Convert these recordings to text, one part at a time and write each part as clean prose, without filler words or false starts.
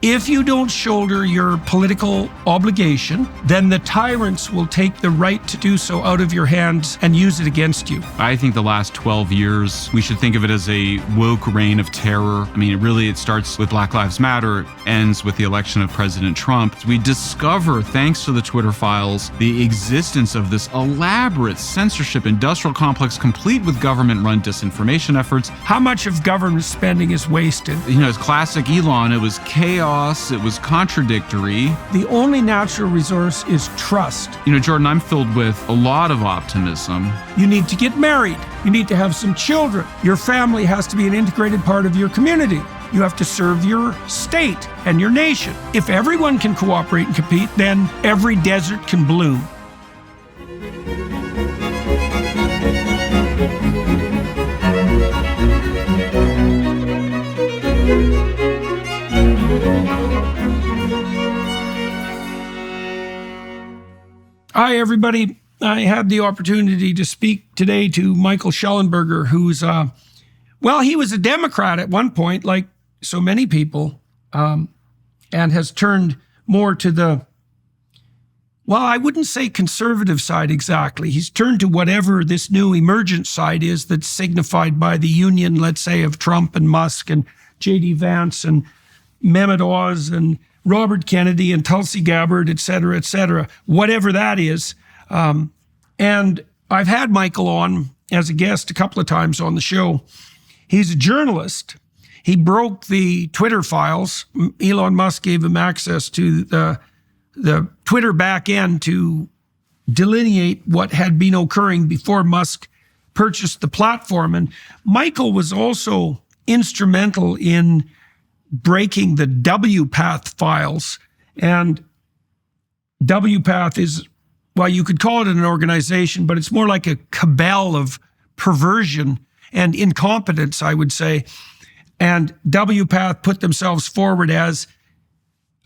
If you don't shoulder your political obligation, then the tyrants will take the right to do so out of your hands and use it against you. I think the last 12 years, we should think of it as a woke reign of terror. I mean, it starts with Black Lives Matter, it ends with the election of President Trump. We discover, thanks to the Twitter files, the existence of this elaborate censorship industrial complex, complete with government-run disinformation efforts. How much of government spending is wasted? It's classic Elon. It was chaos. It was contradictory. The only natural resource is trust. Jordan, I'm filled with a lot of optimism. You need to get married. You need to have some children. Your family has to be an integrated part of your community. You have to serve your state and your nation. If everyone can cooperate and compete, then every desert can bloom. Hi, everybody. I had the opportunity to speak today to Michael Shellenberger, who's, he was a Democrat at one point, like so many people, and has turned more to the, I wouldn't say conservative side exactly. He's turned to whatever this new emergent side is that's signified by the union, let's say, of Trump and Musk and J.D. Vance and Mehmet Oz and Robert Kennedy and Tulsi Gabbard, et cetera, whatever that is. And I've had Michael on as a guest a couple of times on the show. He's a journalist. He broke the Twitter files. Elon Musk gave him access to the Twitter back end to delineate what had been occurring before Musk purchased the platform. And Michael was also instrumental in breaking the WPath files. And WPath is, you could call it an organization, but it's more like a cabal of perversion and incompetence, I would say. And WPath put themselves forward as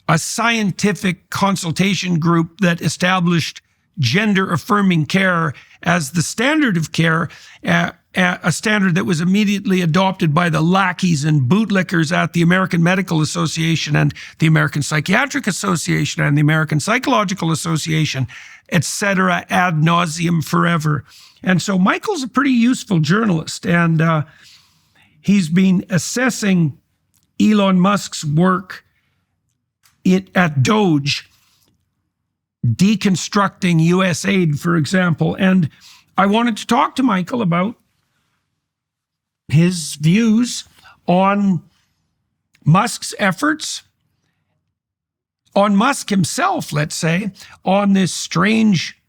a scientific consultation group that established gender-affirming care as the standard of care, a standard that was immediately adopted by the lackeys and bootlickers at the American Medical Association and the American Psychiatric Association and the American Psychological Association, etc., ad nauseum forever. And so Michael's a pretty useful journalist, and he's been assessing Elon Musk's work at DOGE, deconstructing U.S. aid, for example. And I wanted to talk to Michael about his views on Musk's efforts, on Musk himself, let's say, on this strange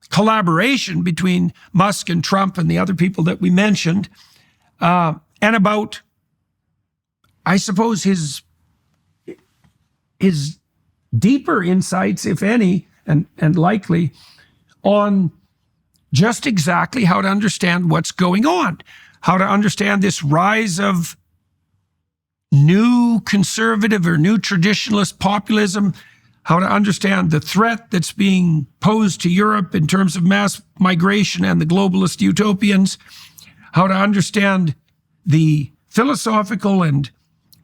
collaboration between Musk and Trump and the other people that we mentioned, and about, I suppose, his deeper insights, if any, and likely, on just exactly how to understand what's going on, how to understand this rise of new conservative or new traditionalist populism, how to understand the threat that's being posed to Europe in terms of mass migration and the globalist utopians, how to understand the philosophical and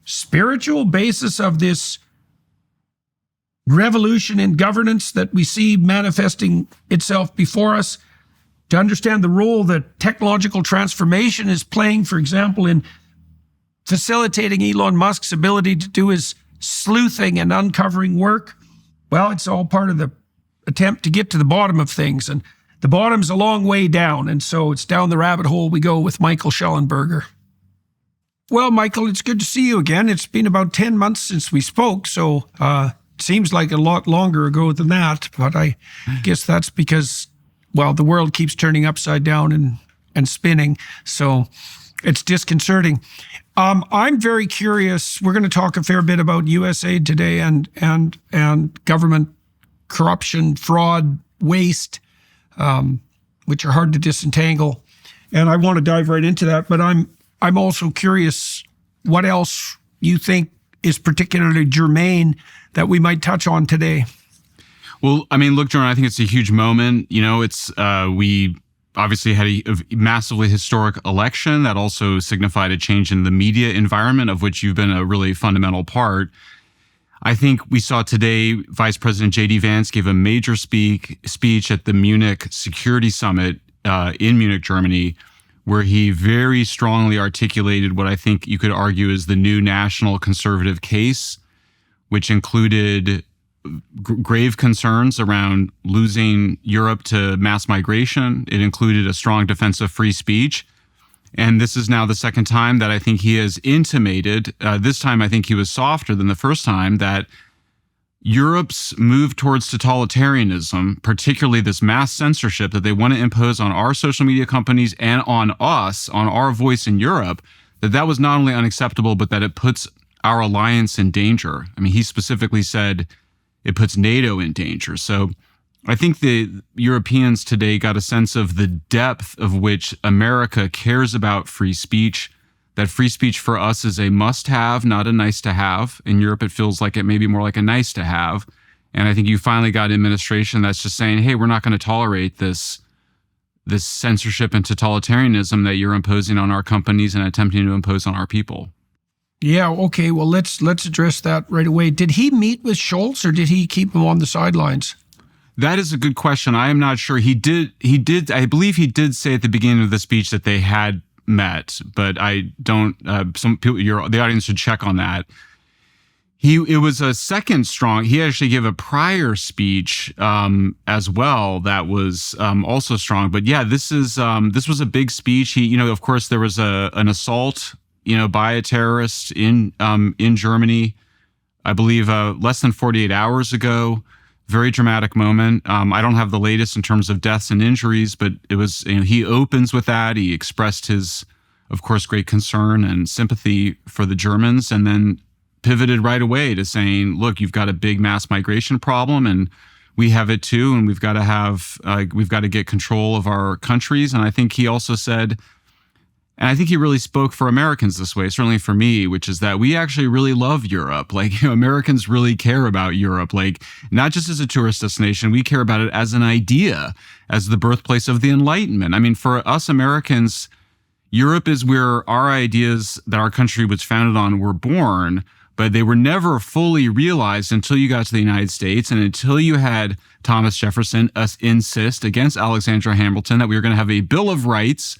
spiritual basis of this revolution in governance that we see manifesting itself before us, to understand the role that technological transformation is playing, for example, in facilitating Elon Musk's ability to do his sleuthing and uncovering work. Well, it's all part of the attempt to get to the bottom of things. And the bottom's a long way down. And so it's down the rabbit hole we go with Michael Shellenberger. Well, Michael, it's good to see you again. It's been about 10 months since we spoke, so it seems like a lot longer ago than that. But I guess that's because, the world keeps turning upside down and spinning. So it's disconcerting. I'm very curious. We're going to talk a fair bit about U.S. aid today and government corruption, fraud, waste, which are hard to disentangle. And I want to dive right into that. But I'm also curious what else you think is particularly germane that we might touch on today. Well, I mean, look, Jordan, I think it's a huge moment. It's we obviously had a massively historic election that also signified a change in the media environment, of which you've been a really fundamental part. I think we saw today Vice President J.D. Vance gave a major speech at the Munich Security Summit in Munich, Germany, where he very strongly articulated what I think you could argue is the new national conservative case, which included grave concerns around losing Europe to mass migration. It included a strong defense of free speech. And this is now the second time that I think he has intimated, this time I think he was softer than the first time, that Europe's move towards totalitarianism, particularly this mass censorship that they want to impose on our social media companies and on us, on our voice in Europe, that was not only unacceptable, but that it puts our alliance in danger. I mean, he specifically said it puts NATO in danger. So I think the Europeans today got a sense of the depth of which America cares about free speech, that free speech for us is a must-have, not a nice-to-have. In Europe, it feels like it may be more like a nice-to-have. And I think you finally got an administration that's just saying, hey, we're not going to tolerate this censorship and totalitarianism that you're imposing on our companies and attempting to impose on our people. Yeah, okay, well, let's address that right away. Did he meet with Scholz, or did he keep him on the sidelines? That is a good question. I am not sure. He did. I believe he did say at the beginning of the speech that they had met, but I don't. Some people, the audience should check on that. It was a second strong. He actually gave a prior speech as well that was also strong. But yeah, this was a big speech. He, of course, there was an assault, by a terrorist in Germany, I believe, less than 48 hours ago. Very dramatic moment. I don't have the latest in terms of deaths and injuries, but it was, he opens with that. He expressed his, of course, great concern and sympathy for the Germans, and then pivoted right away to saying, look, you've got a big mass migration problem, and we have it too, and we've got to get control of our countries. And I think he also said, and I think he really spoke for Americans this way, certainly for me, which is that we actually really love Europe. Like, Americans really care about Europe, like not just as a tourist destination, we care about it as an idea, as the birthplace of the Enlightenment. I mean, for us Americans, Europe is where our ideas that our country was founded on were born, but they were never fully realized until you got to the United States and until you had Thomas Jefferson insist against Alexander Hamilton that we were going to have a Bill of Rights,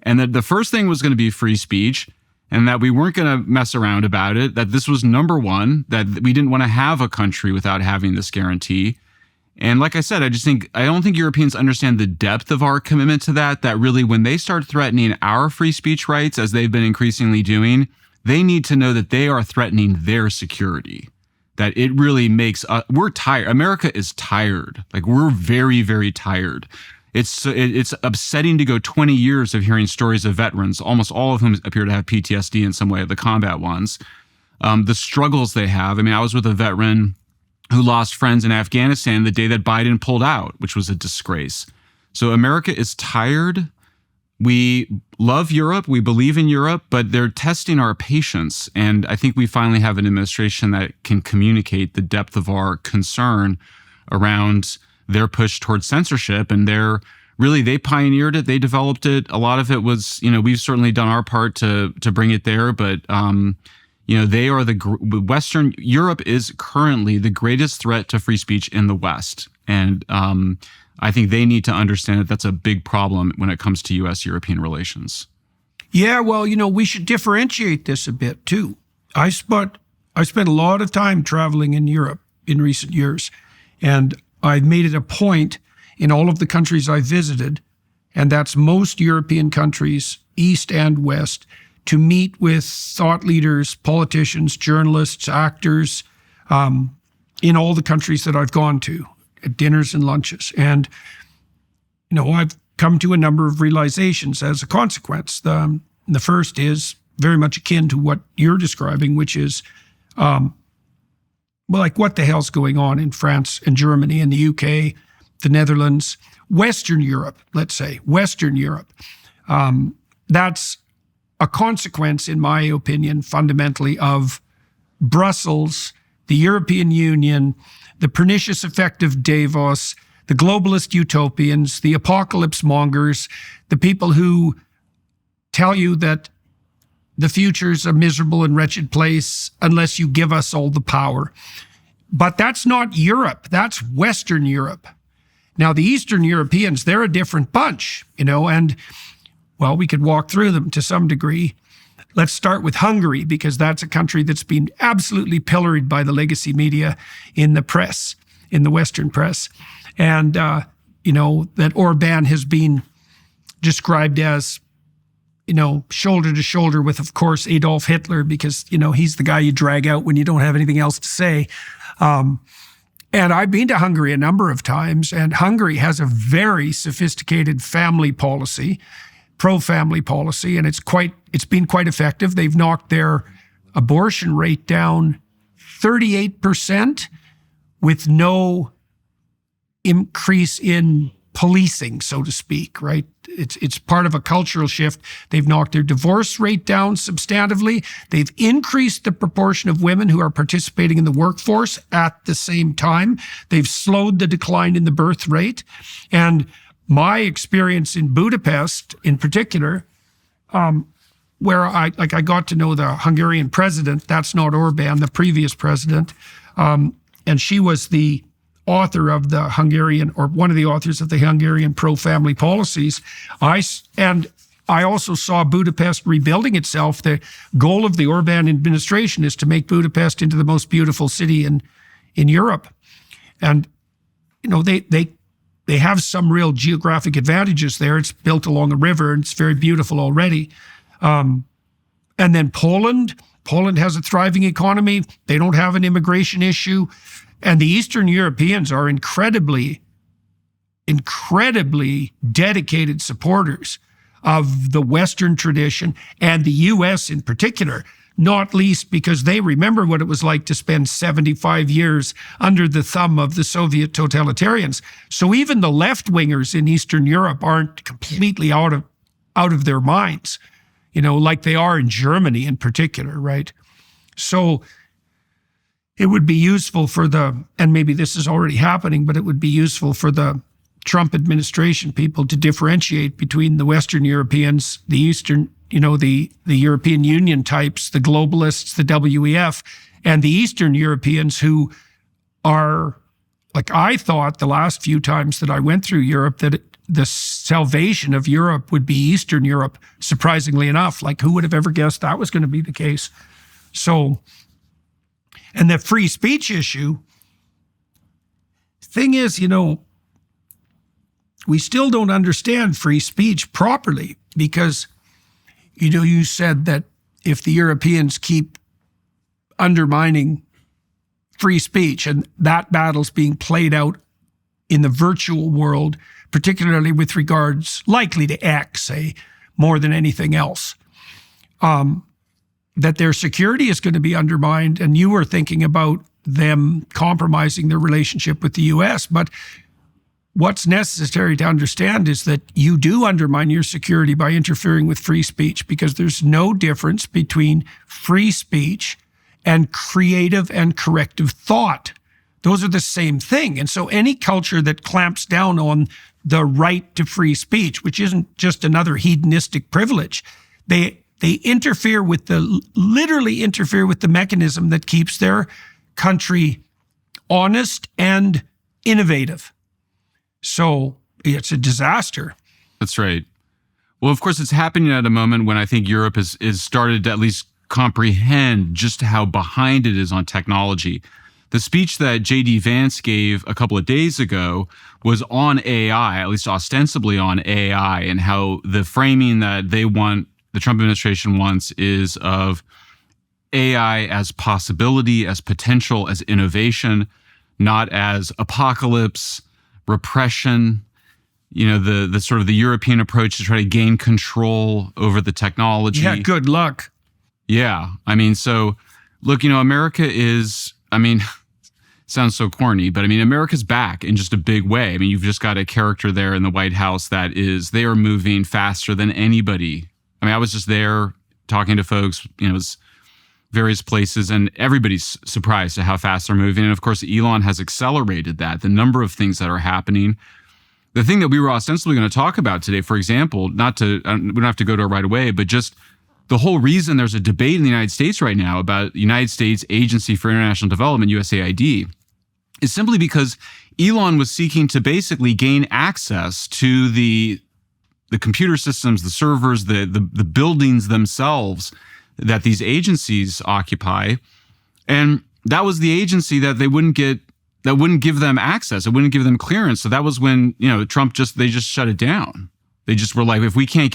and that the first thing was going to be free speech, and that we weren't going to mess around about it, that this was number one, that we didn't want to have a country without having this guarantee. And like I said, I don't think Europeans understand the depth of our commitment to that really when they start threatening our free speech rights, as they've been increasingly doing, they need to know that they are threatening their security. That it really makes we're tired. America is tired. Like, we're very, very tired. It's upsetting to go 20 years of hearing stories of veterans, almost all of whom appear to have PTSD in some way, the combat ones, the struggles they have. I mean, I was with a veteran who lost friends in Afghanistan the day that Biden pulled out, which was a disgrace. So America is tired. We love Europe. We believe in Europe, but they're testing our patience. And I think we finally have an administration that can communicate the depth of our concern around their push towards censorship, and they pioneered it. They developed it. A lot of it was, we've certainly done our part to bring it there, but they are Western Europe is currently the greatest threat to free speech in the West, and I think they need to understand that that's a big problem when it comes to U.S.-European relations. Yeah, well, we should differentiate this a bit too. I spent a lot of time traveling in Europe in recent years, and I've made it a point in all of the countries I visited, and that's most European countries, East and West, to meet with thought leaders, politicians, journalists, actors, in all the countries that I've gone to, at dinners and lunches. And, I've come to a number of realizations as a consequence. The first is very much akin to what you're describing, which is, what the hell's going on in France and Germany and the UK, the Netherlands, Western Europe, let's say, Western Europe. That's a consequence, in my opinion, fundamentally of Brussels, the European Union, the pernicious effect of Davos, the globalist utopians, the apocalypse mongers, the people who tell you that the future's a miserable and wretched place unless you give us all the power. But that's not Europe. That's Western Europe. Now, the Eastern Europeans, they're a different bunch, and, well, we could walk through them to some degree. Let's start with Hungary, because that's a country that's been absolutely pilloried by the legacy media in the press, in the Western press. And, that Orban has been described as, shoulder to shoulder with, of course, Adolf Hitler, because, he's the guy you drag out when you don't have anything else to say. And I've been to Hungary a number of times, and Hungary has a very sophisticated family policy, pro-family policy, and it's been quite effective. They've knocked their abortion rate down 38% with no increase in policing, so to speak, right? It's part of a cultural shift. They've knocked their divorce rate down substantively. They've increased the proportion of women who are participating in the workforce at the same time. They've slowed the decline in the birth rate. And my experience in Budapest, in particular, where I got to know the Hungarian president, that's not Orban, the previous president, and she was the author of the Hungarian, or one of the authors of the Hungarian pro-family policies. I also saw Budapest rebuilding itself. The goal of the Orban administration is to make Budapest into the most beautiful city in Europe. And, they have some real geographic advantages there. It's built along a river, and it's very beautiful already. And then Poland has a thriving economy. They don't have an immigration issue. And the Eastern Europeans are incredibly dedicated supporters of the Western tradition, and the U.S. in particular, not least because they remember what it was like to spend 75 years under the thumb of the Soviet totalitarians. So even the left-wingers in Eastern Europe aren't completely out of their minds, like they are in Germany in particular, right? So it would be useful and maybe this is already happening, but it would be useful for the Trump administration people to differentiate between the Western Europeans, the Eastern, the European Union types, the globalists, the WEF, and the Eastern Europeans who are, like I thought the last few times that I went through Europe, that the salvation of Europe would be Eastern Europe, surprisingly enough. Like, who would have ever guessed that was going to be the case? So, and the free speech issue, thing is, we still don't understand free speech properly because, you said that if the Europeans keep undermining free speech, and that battle's being played out in the virtual world, particularly with regards likely to X, say, more than anything else, that their security is going to be undermined. And you were thinking about them compromising their relationship with the U.S., but what's necessary to understand is that you do undermine your security by interfering with free speech, because there's no difference between free speech and creative and corrective thought. Those are the same thing. And so any culture that clamps down on the right to free speech, which isn't just another hedonistic privilege, they literally interfere with the mechanism that keeps their country honest and innovative. So it's a disaster. That's right. Well, of course, it's happening at a moment when I think Europe is started to at least comprehend just how behind it is on technology. The speech that J.D. Vance gave a couple of days ago was on AI, at least ostensibly on AI, and how the framing that they want, the Trump administration wants, is of AI as possibility, as potential, as innovation, not as apocalypse, repression, the sort of the European approach to try to gain control over the technology. Yeah, good luck. Yeah. So look, America is, sounds so corny, but America's back in just a big way. You've just got a character there in the White House they are moving faster than anybody. I was just there talking to folks, various places, and everybody's surprised at how fast they're moving. And of course, Elon has accelerated that, the number of things that are happening. The thing that we were ostensibly going to talk about today, for example, we don't have to go to it right away, but just the whole reason there's a debate in the United States right now about the United States Agency for International Development, USAID, is simply because Elon was seeking to basically gain access to the computer systems, the servers, the buildings themselves that these agencies occupy. And that was the agency that wouldn't give them access. It wouldn't give them clearance. So that was when, Trump they just shut it down. They just were like, if we can't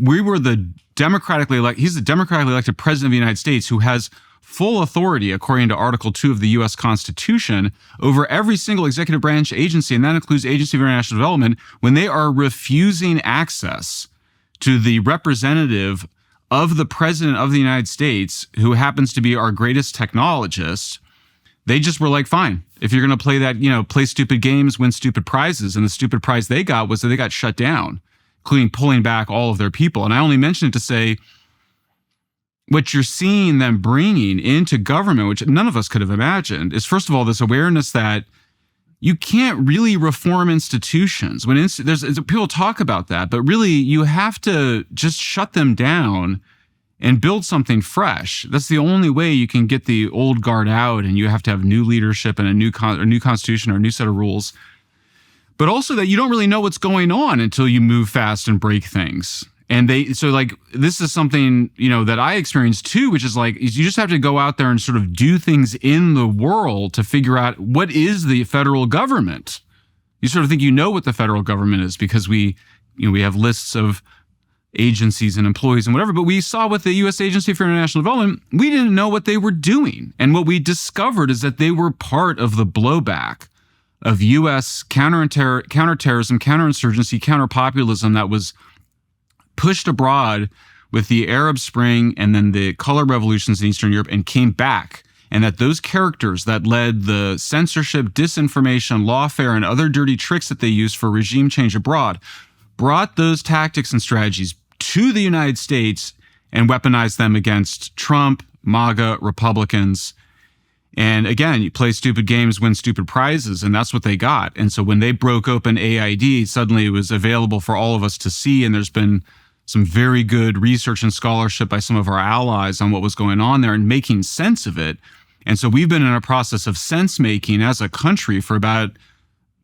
we were he's the democratically elected president of the United States who has full authority, according to Article 2 of the U.S. Constitution, over every single executive branch agency, and that includes Agency for International Development, when they are refusing access to the representative of the president of the United States, who happens to be our greatest technologist. They just were like, fine, if you're going to play play stupid games, win stupid prizes. And the stupid prize they got was that they got shut down, including pulling back all of their people. And I only mention it to say, what you're seeing them bringing into government, which none of us could have imagined, is first of all, this awareness that you can't really reform institutions. People talk about that, but really you have to just shut them down and build something fresh. That's the only way you can get the old guard out, and you have to have new leadership and a new constitution or a new set of rules. But also that you don't really know what's going on until you move fast and break things. And this is something, that I experienced too, which is you just have to go out there and sort of do things in the world to figure out what is the federal government. You sort of think what the federal government is because we have lists of agencies and employees and whatever, but we saw with the U.S. Agency for International Development, we didn't know what they were doing. And what we discovered is that they were part of the blowback of U.S. counterterrorism, counterinsurgency, counterpopulism that was pushed abroad with the Arab Spring and then the color revolutions in Eastern Europe and came back. And that those characters that led the censorship, disinformation, lawfare, and other dirty tricks that they used for regime change abroad brought those tactics and strategies to the United States and weaponized them against Trump, MAGA, Republicans. And again, you play stupid games, win stupid prizes, and that's what they got. And so when they broke open AID, suddenly it was available for all of us to see, and there's been some very good research and scholarship by some of our allies on what was going on there and making sense of it. And so we've been in a process of sense making as a country for about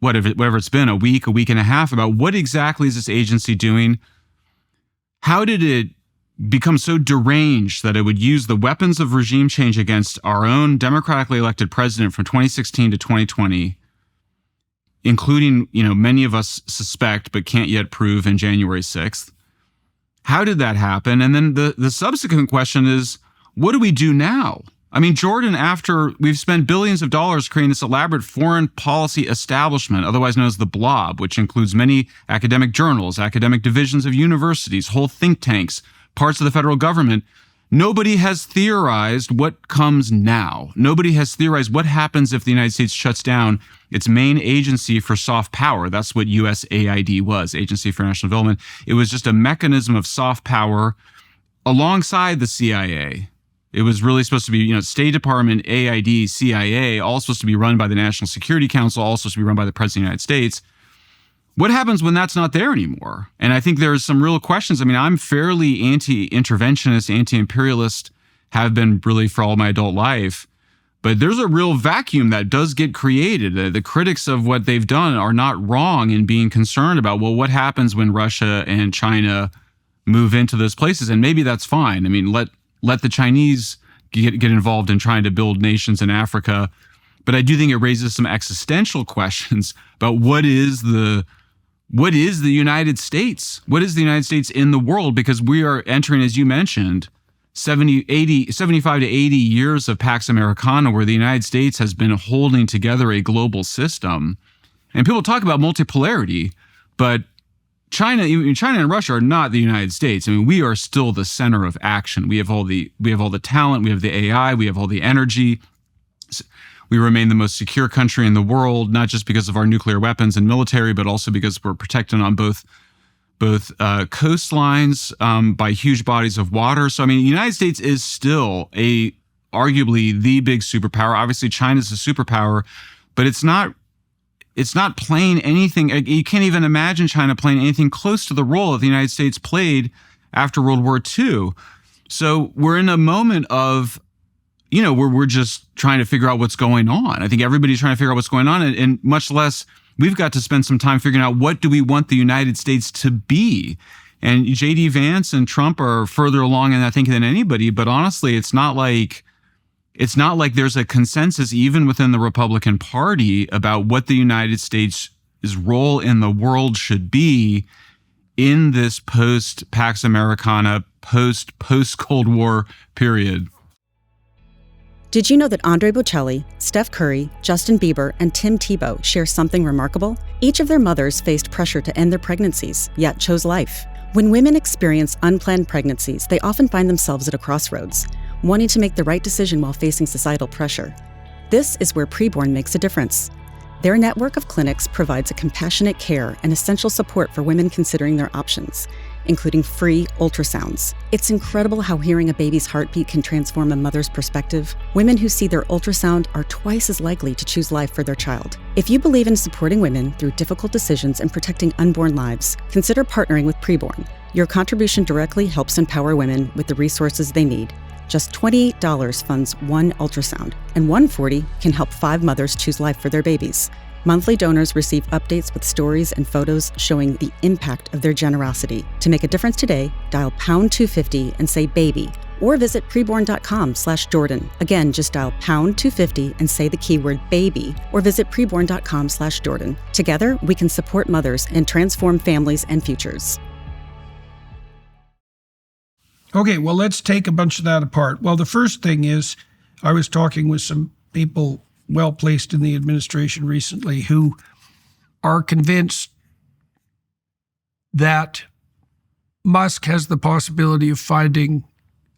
whatever it's been, a week and a half, about what exactly is this agency doing? How did it become so deranged that it would use the weapons of regime change against our own democratically elected president from 2016 to 2020, including, many of us suspect but can't yet prove in January 6th? How did that happen? And then the subsequent question is, what do we do now? I mean, Jordan, after we've spent billions of dollars creating this elaborate foreign policy establishment, otherwise known as the Blob, which includes many academic journals, academic divisions of universities, whole think tanks, parts of the federal government, nobody has theorized what comes now. Nobody has theorized what happens if the United States shuts down its main agency for soft power. That's what USAID was, Agency for International Development. It was just a mechanism of soft power alongside the CIA. It was really supposed to be, State Department, AID, CIA, all supposed to be run by the National Security Council, all supposed to be run by the President of the United States. What happens when that's not there anymore? And I think there's some real questions. I mean, I'm fairly anti-interventionist, anti-imperialist, have been really for all my adult life. But there's a real vacuum that does get created. The critics of what they've done are not wrong in being concerned about, well, what happens when Russia and China move into those places? And maybe that's fine. I mean, let the Chinese get involved in trying to build nations in Africa. But I do think it raises some existential questions about what is the United States? What is the United States in the world? Because we are entering, as you mentioned, 75 to 80 years of Pax Americana, where the United States has been holding together a global system. And people talk about multipolarity, but China and Russia are not the United States. I mean, we are still the center of action. We have all the talent, we have the AI, we have all the energy. We remain the most secure country in the world, not just because of our nuclear weapons and military, but also because we're protected on both coastlines by huge bodies of water. So, I mean, the United States is still arguably the big superpower. Obviously, China's a superpower, but it's not playing anything. You can't even imagine China playing anything close to the role that the United States played after World War II. So we're in a moment of, where we're just trying to figure out what's going on. I think everybody's trying to figure out what's going on, and much less we've got to spend some time figuring out what do we want the United States to be. And J.D. Vance and Trump are further along in that thinking than anybody. But honestly, it's not like there's a consensus even within the Republican Party about what the United States' role in the world should be in this post-Pax Americana, post-Cold War period. Did you know that Andre Bocelli, Steph Curry, Justin Bieber, and Tim Tebow share something remarkable? Each of their mothers faced pressure to end their pregnancies, yet chose life. When women experience unplanned pregnancies, they often find themselves at a crossroads, wanting to make the right decision while facing societal pressure. This is where Preborn makes a difference. Their network of clinics provides a compassionate care and essential support for women considering their options, including free ultrasounds. It's incredible how hearing a baby's heartbeat can transform a mother's perspective. Women who see their ultrasound are twice as likely to choose life for their child. If you believe in supporting women through difficult decisions and protecting unborn lives, consider partnering with Preborn. Your contribution directly helps empower women with the resources they need. Just $28 funds one ultrasound, and $140 can help 5 mothers choose life for their babies. Monthly donors receive updates with stories and photos showing the impact of their generosity. To make a difference today, dial pound 250 and say baby, or visit preborn.com/Jordan. Again, just dial pound 250 and say the keyword baby, or visit preborn.com/Jordan. Together, we can support mothers and transform families and futures. Okay, well, let's take a bunch of that apart. Well, the first thing is, I was talking with some people well-placed in the administration recently who are convinced that Musk has the possibility of finding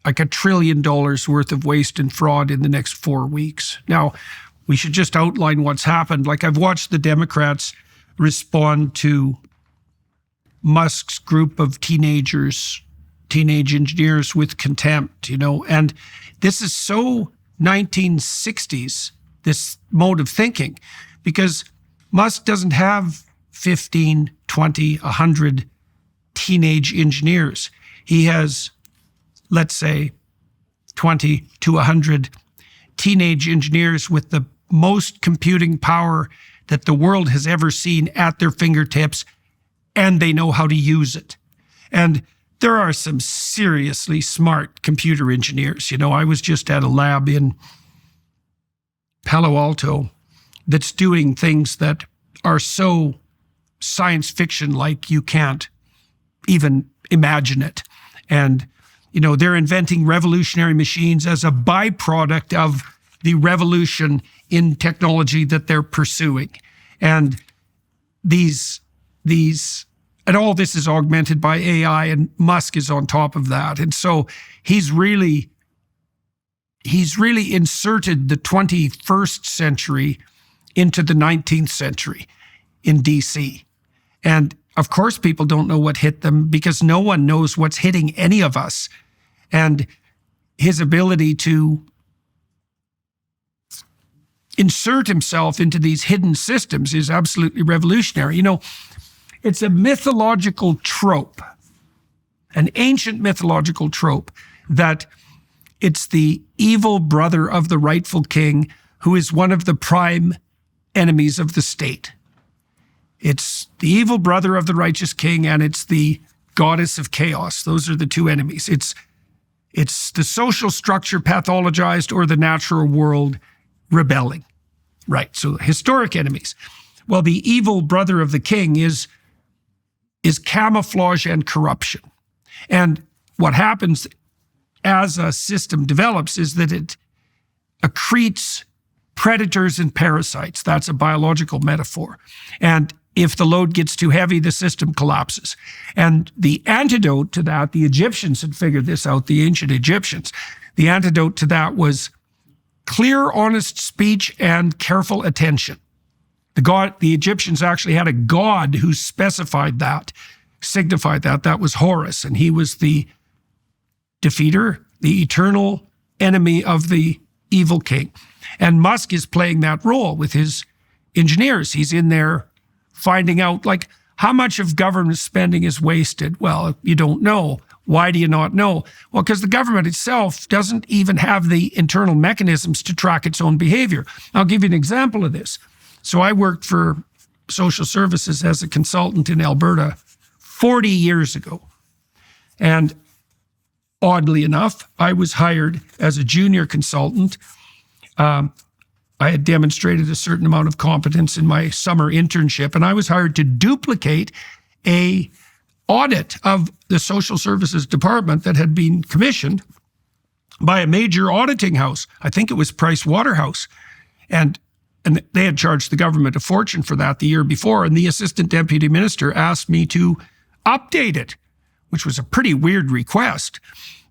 like $1 trillion worth of waste and fraud in the next 4 weeks. Now, we should just outline what's happened. Like, I've watched the Democrats respond to Musk's group of teenage engineers with contempt, and this is so 1960s, this mode of thinking, because Musk doesn't have 15, 20, 100 teenage engineers. He has, let's say, 20 to 100 teenage engineers with the most computing power that the world has ever seen at their fingertips, and they know how to use it. And there are some seriously smart computer engineers. I was just at a lab in Palo Alto that's doing things that are so science fiction like you can't even imagine it. And, they're inventing revolutionary machines as a byproduct of the revolution in technology that they're pursuing. And and all this is augmented by AI, and Musk is on top of that. And so he's really inserted the 21st century into the 19th century in DC. And of course, people don't know what hit them because no one knows what's hitting any of us. And his ability to insert himself into these hidden systems is absolutely revolutionary. It's a mythological trope, an ancient mythological trope, that it's the evil brother of the rightful king who is one of the prime enemies of the state. It's the evil brother of the righteous king, and it's the goddess of chaos. Those are the two enemies. It's the social structure pathologized or the natural world rebelling. Right, so historic enemies. Well, the evil brother of the king is camouflage and corruption. And what happens as a system develops is that it accretes predators and parasites. That's a biological metaphor. And if the load gets too heavy, the system collapses. And the antidote to that, the Egyptians had figured this out, the ancient Egyptians. The antidote to that was clear, honest speech and careful attention. The Egyptians actually had a god who signified that. That was Horus, and he was the defeater, the eternal enemy of the evil king. And Musk is playing that role with his engineers. He's in there finding out, how much of government spending is wasted. Well, you don't know. Why do you not know? Well, because the government itself doesn't even have the internal mechanisms to track its own behavior. I'll give you an example of this. So I worked for social services as a consultant in Alberta 40 years ago. And oddly enough, I was hired as a junior consultant. I had demonstrated a certain amount of competence in my summer internship, and I was hired to duplicate a audit of the social services department that had been commissioned by a major auditing house. I think it was Price Waterhouse. And they had charged the government a fortune for that the year before. And the assistant deputy minister asked me to update it, which was a pretty weird request.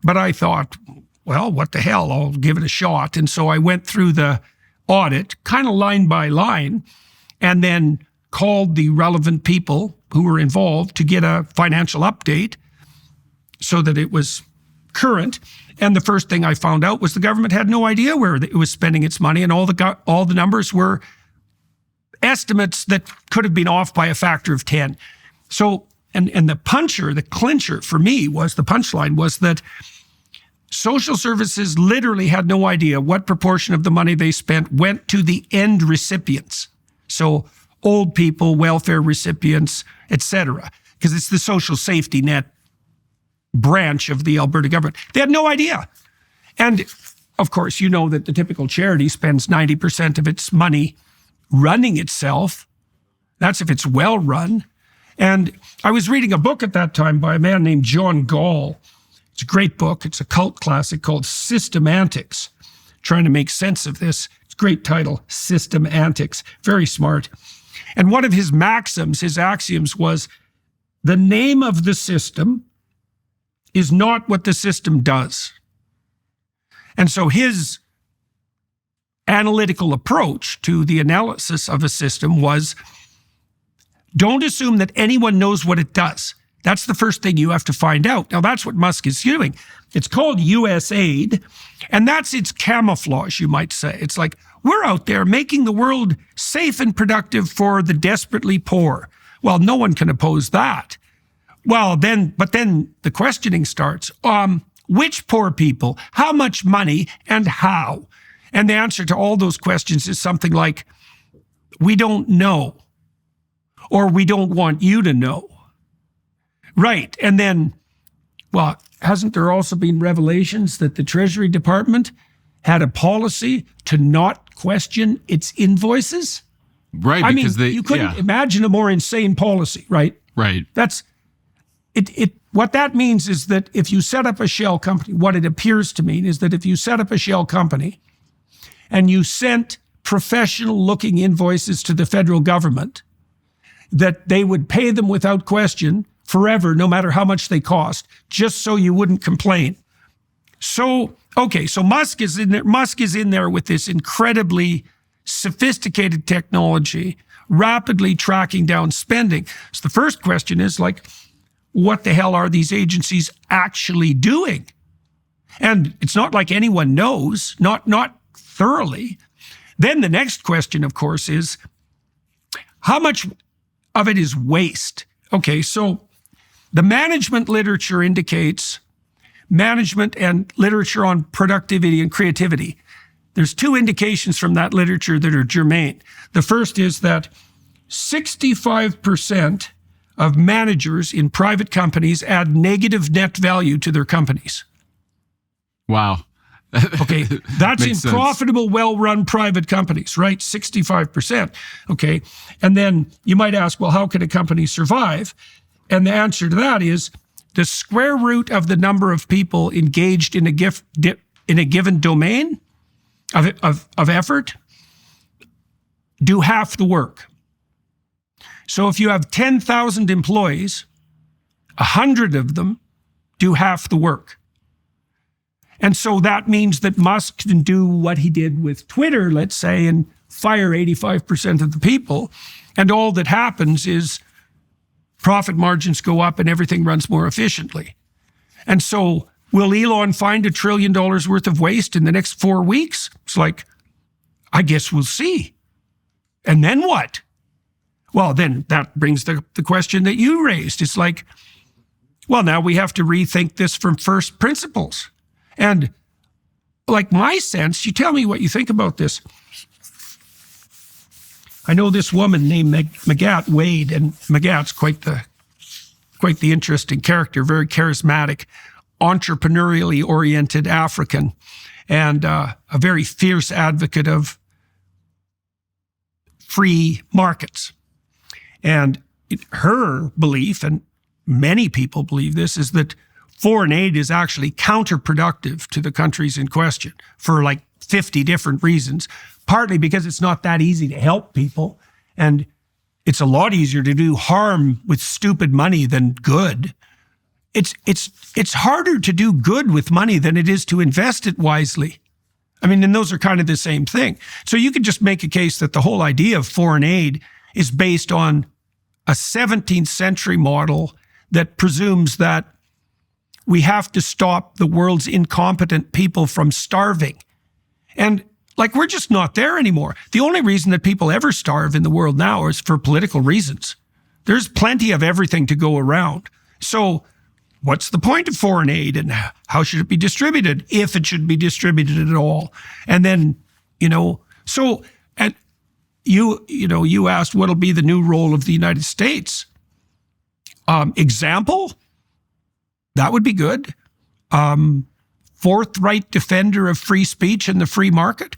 But I thought, well, what the hell, I'll give it a shot. And so I went through the audit, kind of line by line, and then called the relevant people who were involved to get a financial update so that it was current. And the first thing I found out was the government had no idea where it was spending its money, and all the numbers were estimates that could have been off by a factor of 10. So, and the clincher for me was, the punchline was that social services literally had no idea what proportion of the money they spent went to the end recipients. So old people, welfare recipients, etc., because it's the social safety net branch of the Alberta government. They had no idea. And of course, you know that the typical charity spends 90% of its money running itself. That's if it's well run. And I was reading a book at that time by a man named John Gall. It's a great book. It's a cult classic called System Antics, trying to make sense of this. It's a great title, System Antics. Very smart. And one of his maxims, his axioms was, the name of the system is not what the system does. And so his analytical approach to the analysis of a system was, don't assume that anyone knows what it does. That's the first thing you have to find out. Now, that's what Musk is doing. It's called US aid, and that's its camouflage, you might say. It's like, we're out there making the world safe and productive for the desperately poor. Well, no one can oppose that. But then the questioning starts. Which poor people, how much money, and how? And the answer to all those questions is something like, we don't know, or we don't want you to know. Right. And then, well, hasn't there also been revelations that the Treasury Department had a policy to not question its invoices? Right. I mean, you couldn't imagine a more insane policy, right? Right. That's it. What that means is that if you set up a shell company, what it appears to mean is that if you set up a shell company and you sent professional looking invoices to the federal government, that they would pay them without question forever, no matter how much they cost, just so you wouldn't complain. So, okay, so Musk is in there. Musk is in there with this incredibly sophisticated technology, rapidly tracking down spending. So the first question is like, what the hell are these agencies actually doing? And it's not like anyone knows, not thoroughly. Then the next question, of course, is how much of it is waste? Okay, so the management literature indicates management and literature on productivity and creativity. There's two indications from that literature that are germane. The first is that 65% of managers in private companies add negative net value to their companies. Wow. Okay, that's in sense. Profitable, well-run private companies, right? 65%. Okay, and then you might ask, well, how can a company survive? And the answer to that is the square root of the number of people engaged in a given domain of effort do half the work. So if you have 10,000 employees, 100 of them do half the work. And so that means that Musk can do what he did with Twitter, let's say, and fire 85% of the people. And all that happens is profit margins go up and everything runs more efficiently. And so will Elon find $1 trillion worth of waste in the next 4 weeks? It's like, I guess we'll see. And then what? Well, then that brings the question that you raised. It's like, well, now we have to rethink this from first principles. And like my sense, you tell me what you think about this. I know this woman named Magatte Wade, and Magatte's quite the interesting character, very charismatic, entrepreneurially oriented African, and a very fierce advocate of free markets. And her belief, and many people believe this, is that foreign aid is actually counterproductive to the countries in question for like 50 different reasons, partly because it's not that easy to help people. And it's a lot easier to do harm with stupid money than good. It's harder to do good with money than it is to invest it wisely. I mean, and those are kind of the same thing. So you could just make a case that the whole idea of foreign aid is based on a 17th century model that presumes that we have to stop the world's incompetent people from starving. And like, we're just not there anymore. The only reason that people ever starve in the world now is for political reasons. There's plenty of everything to go around. So what's the point of foreign aid, and how should it be distributed, if it should be distributed at all? And then, so, and you asked what'll be the new role of the United States. Example, that would be good. Forthright defender of free speech and the free market.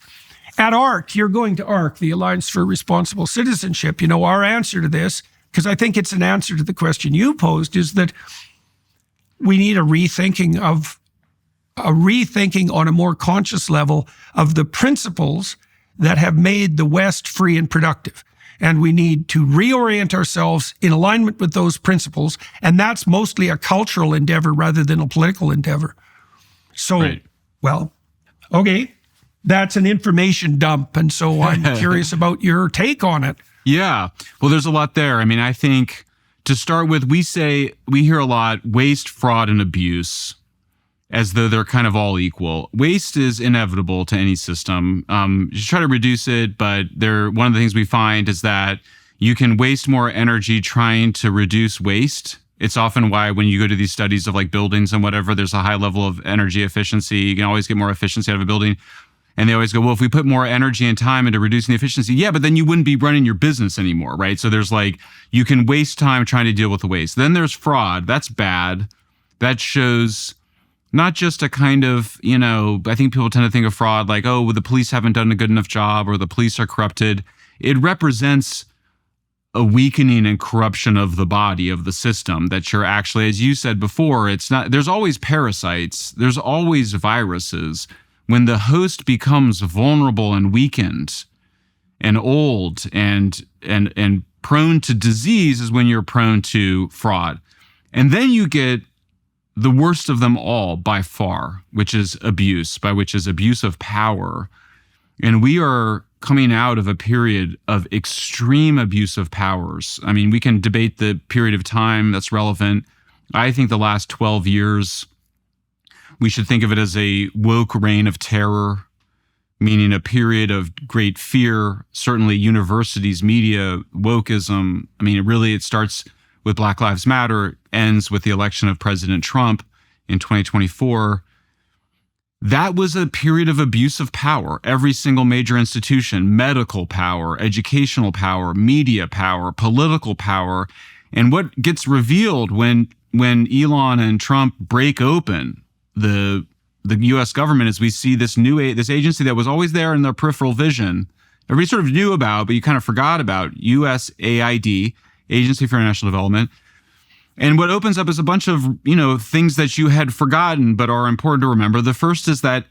At ARC, you're going to ARC, the Alliance for Responsible Citizenship. Our answer to this, because I think it's an answer to the question you posed, is that we need a rethinking on a more conscious level of the principles that have made the West free and productive. And we need to reorient ourselves in alignment with those principles. And that's mostly a cultural endeavor rather than a political endeavor. So, Right. Well, okay, that's an information dump. And so I'm curious about your take on it. Yeah. Well, there's a lot there. I mean, I think to start with, we hear a lot waste, fraud, and abuse as though they're kind of all equal. Waste is inevitable to any system. You try to reduce it, but one of the things we find is that you can waste more energy trying to reduce waste. It's often why when you go to these studies of like buildings and whatever, there's a high level of energy efficiency. You can always get more efficiency out of a building. And they always go, well, if we put more energy and time into reducing the efficiency, yeah, but then you wouldn't be running your business anymore, right? So there's like, you can waste time trying to deal with the waste. Then there's fraud. That's bad. That shows not just a kind of, I think people tend to think of fraud like, oh, well, the police haven't done a good enough job or the police are corrupted. It represents a weakening and corruption of the body, of the system, that you're actually, as you said before, it's not, there's always parasites, there's always viruses. When the host becomes vulnerable and weakened and old and prone to disease is when you're prone to fraud. And then you get the worst of them all by far, which is abuse, which is abuse of power. And we are coming out of a period of extreme abuse of powers. I mean, we can debate the period of time that's relevant. I think the last 12 years, we should think of it as a woke reign of terror, meaning a period of great fear. Certainly universities, media, wokeism. I mean, it starts with Black Lives Matter, ends with the election of President Trump in 2024. That was a period of abuse of power. Every single major institution, medical power, educational power, media power, political power. And what gets revealed when Elon and Trump break open the U.S. government is we see this this agency that was always there in their peripheral vision. Everybody sort of knew about, but you kind of forgot about, USAID, Agency for International Development. And what opens up is a bunch of, things that you had forgotten but are important to remember. The first is that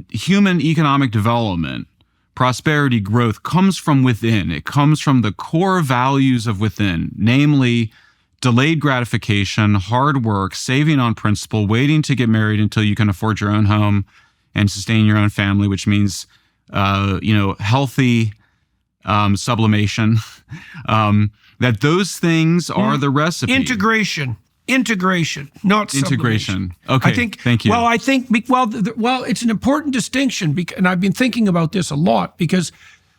human economic development, prosperity, growth comes from within. It comes from the core values of within, namely delayed gratification, hard work, saving on principle, waiting to get married until you can afford your own home and sustain your own family, which means, healthy sublimation. That those things are the recipe. Integration, not integration. sublimation. Okay, thank you. Well, it's an important distinction, and I've been thinking about this a lot because,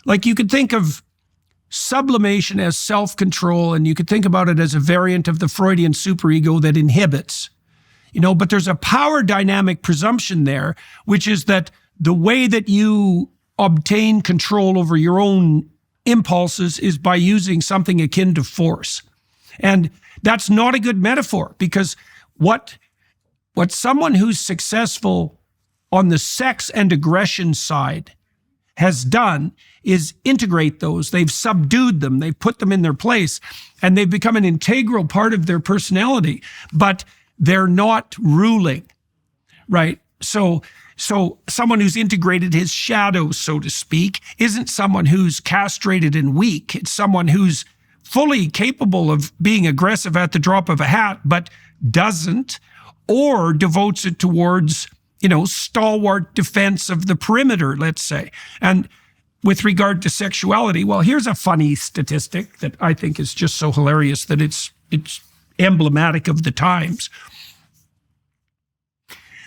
like, you could think of sublimation as self-control, and you could think about it as a variant of the Freudian superego that inhibits. But there's a power dynamic presumption there, which is that the way that you obtain control over your own impulses is by using something akin to force. And that's not a good metaphor, because what someone who's successful on the sex and aggression side has done is integrate those. They've subdued them. They've put them in their place, and they've become an integral part of their personality, but they're not ruling, right? So someone who's integrated his shadows, so to speak, isn't someone who's castrated and weak. It's someone who's fully capable of being aggressive at the drop of a hat, but doesn't, or devotes it towards, stalwart defense of the perimeter, let's say. And with regard to sexuality, well, here's a funny statistic that I think is just so hilarious that it's emblematic of the times.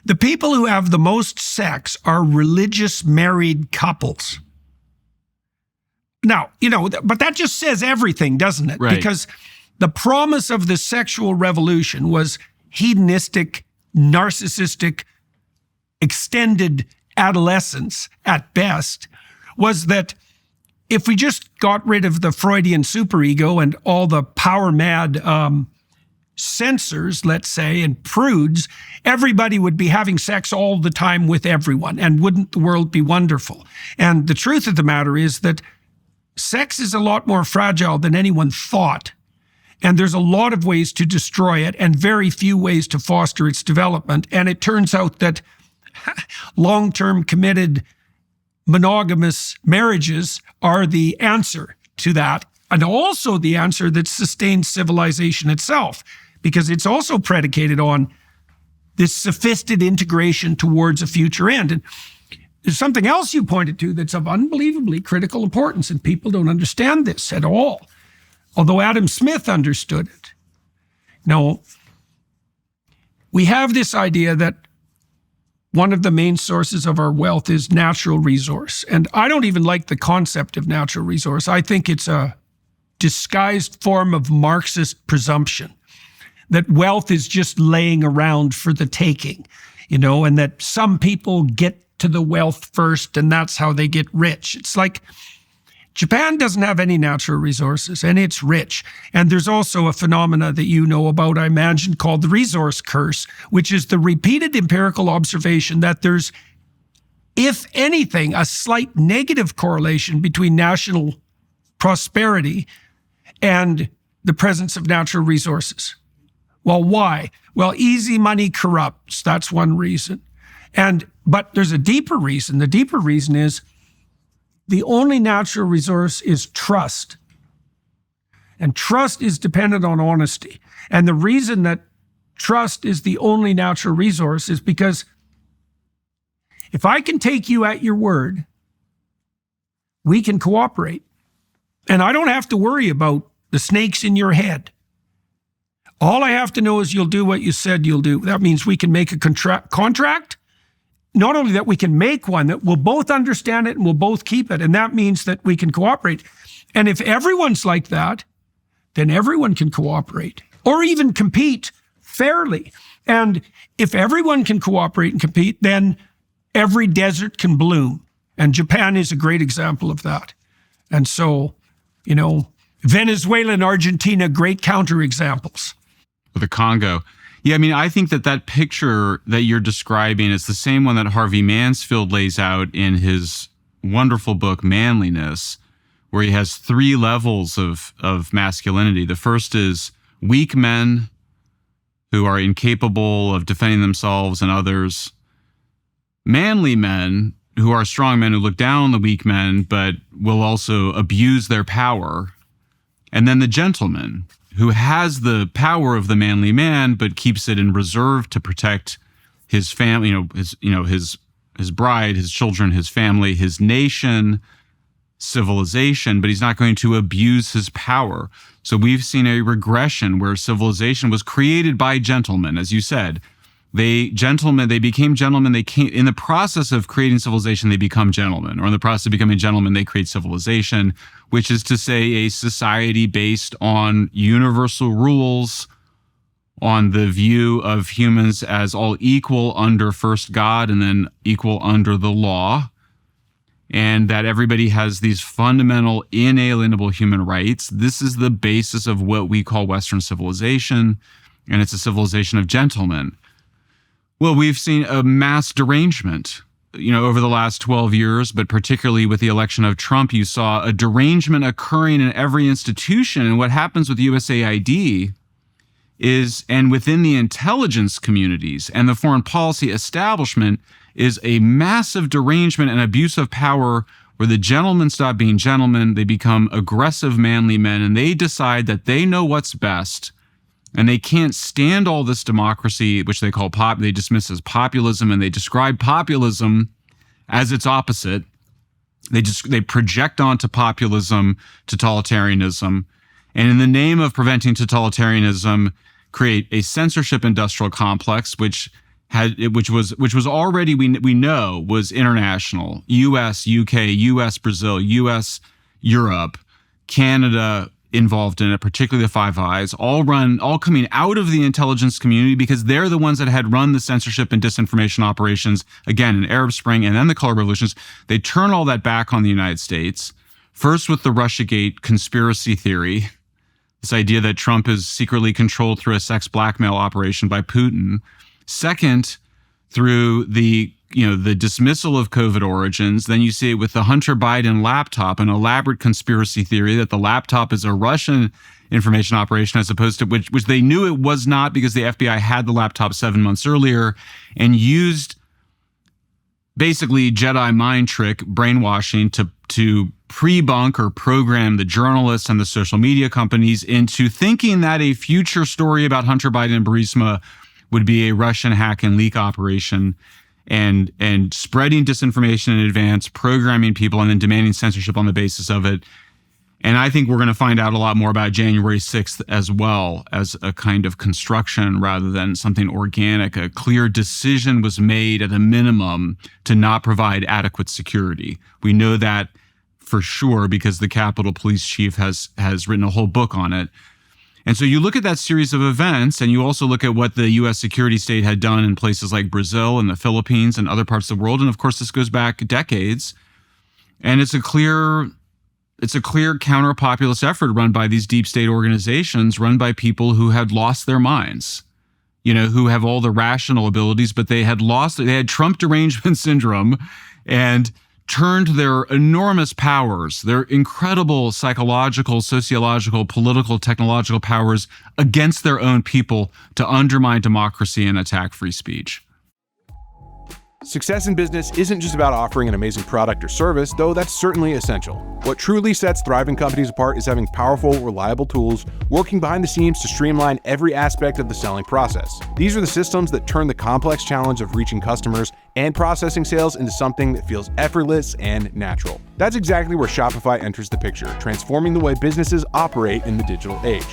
The people who have the most sex are religious married couples. Now, but that just says everything, doesn't it? Right. Because the promise of the sexual revolution was hedonistic, narcissistic, extended adolescence at best, was that if we just got rid of the Freudian superego and all the power-mad censors, let's say, and prudes, everybody would be having sex all the time with everyone, and wouldn't the world be wonderful? And the truth of the matter is that sex is a lot more fragile than anyone thought. And there's a lot of ways to destroy it and very few ways to foster its development. And it turns out that long-term committed monogamous marriages are the answer to that, and also the answer that sustains civilization itself, because it's also predicated on this sophisticated integration towards a future end. And there's something else you pointed to that's of unbelievably critical importance, and people don't understand this at all, although Adam Smith understood it. No, we have this idea that one of the main sources of our wealth is natural resource. And I don't even like the concept of natural resource. I think it's a disguised form of Marxist presumption that wealth is just laying around for the taking, and that some people get to the wealth first and that's how they get rich. It's like Japan doesn't have any natural resources, and it's rich. And there's also a phenomena that you know about, I imagine, called the resource curse, which is the repeated empirical observation that there's, if anything, a slight negative correlation between national prosperity and the presence of natural resources. Well, why? Well, easy money corrupts. That's one reason. But there's a deeper reason. The deeper reason is the only natural resource is trust. And trust is dependent on honesty. And the reason that trust is the only natural resource is because if I can take you at your word, we can cooperate. And I don't have to worry about the snakes in your head. All I have to know is you'll do what you said you'll do. That means we can make a contract. Not only that, we can make one that we'll both understand it and we'll both keep it. And that means that we can cooperate. And if everyone's like that, then everyone can cooperate or even compete fairly. And if everyone can cooperate and compete, then every desert can bloom. And Japan is a great example of that. And so, Venezuela and Argentina, great counterexamples. The Congo. Yeah, I think that picture that you're describing is the same one that Harvey Mansfield lays out in his wonderful book, Manliness, where he has 3 levels of masculinity. The first is weak men who are incapable of defending themselves and others. Manly men who are strong men who look down on the weak men, but will also abuse their power. And then the gentleman who has the power of the manly man, but keeps it in reserve to protect his family, his bride, his children, his family, his nation, civilization, but he's not going to abuse his power. So we've seen a regression where civilization was created by gentlemen, as you said, They became gentlemen. They came in the process of creating civilization. They become gentlemen, or in the process of becoming gentlemen, they create civilization, which is to say a society based on universal rules, on the view of humans as all equal under first God and then equal under the law, and that everybody has these fundamental inalienable human rights. This is the basis of what we call Western civilization, and it's a civilization of gentlemen. Well, we've seen a mass derangement, over the last 12 years, but particularly with the election of Trump, you saw a derangement occurring in every institution. And what happens with USAID is, and within the intelligence communities and the foreign policy establishment, is a massive derangement and abuse of power where the gentlemen stop being gentlemen, they become aggressive, manly men, and they decide that they know what's best. And they can't stand all this democracy, which they call they dismiss as populism, and they describe populism as its opposite. They project onto populism totalitarianism, and in the name of preventing totalitarianism, create a censorship industrial complex, which was already we know was international. U.S., UK, U.S., Brazil, U.S., Europe, Canada involved in it, particularly the Five Eyes, all coming out of the intelligence community because they're the ones that had run the censorship and disinformation operations, again, in Arab Spring and then the color revolutions. They turn all that back on the United States, first with the Russiagate conspiracy theory, this idea that Trump is secretly controlled through a sex blackmail operation by Putin. Second, through the dismissal of COVID origins. Then you see it with the Hunter Biden laptop, an elaborate conspiracy theory that the laptop is a Russian information operation as opposed to which they knew it was not because the FBI had the laptop 7 months earlier and used basically Jedi mind trick brainwashing to pre-bunk or program the journalists and the social media companies into thinking that a future story about Hunter Biden and Burisma would be a Russian hack and leak operation, and spreading disinformation in advance, programming people, and then demanding censorship on the basis of it. And I think we're going to find out a lot more about January 6th as well as a kind of construction rather than something organic. A clear decision was made at a minimum to not provide adequate security. We know that for sure because the Capitol Police Chief has written a whole book on it. And so you look at that series of events, and you also look at what the U.S. security state had done in places like Brazil and the Philippines and other parts of the world. And of course, this goes back decades. And it's a clear counter-populist effort run by these deep state organizations, run by people who had lost their minds, who have all the rational abilities, but they had Trump derangement syndrome and turned their enormous powers, their incredible psychological, sociological, political, technological powers against their own people to undermine democracy and attack free speech. Success in business isn't just about offering an amazing product or service, though that's certainly essential. What truly sets thriving companies apart is having powerful, reliable tools working behind the scenes to streamline every aspect of the selling process. These are the systems that turn the complex challenge of reaching customers and processing sales into something that feels effortless and natural. That's exactly where Shopify enters the picture, transforming the way businesses operate in the digital age.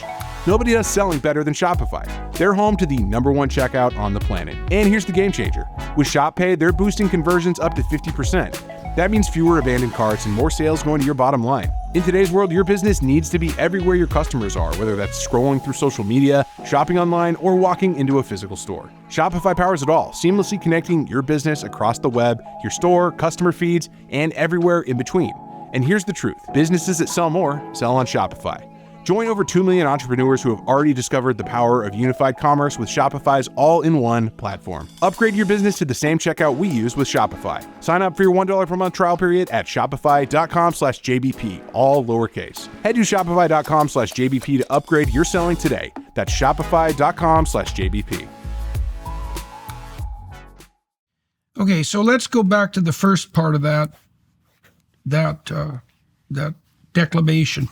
Nobody does selling better than Shopify. They're home to the #1 checkout on the planet. And here's the game changer. With Shop Pay, they're boosting conversions up to 50%. That means fewer abandoned carts and more sales going to your bottom line. In today's world, your business needs to be everywhere your customers are, whether that's scrolling through social media, shopping online, or walking into a physical store. Shopify powers it all, seamlessly connecting your business across the web, your store, customer feeds, and everywhere in between. And here's the truth. Businesses that sell more sell on Shopify. Join over 2 million entrepreneurs who have already discovered the power of unified commerce with Shopify's all-in-one platform. Upgrade your business to the same checkout we use with Shopify. Sign up for your $1 per month trial period at shopify.com/JBP, all lowercase. Head to shopify.com/JBP to upgrade your selling today. That's shopify.com/JBP. Okay, so let's go back to the first part of that declamation.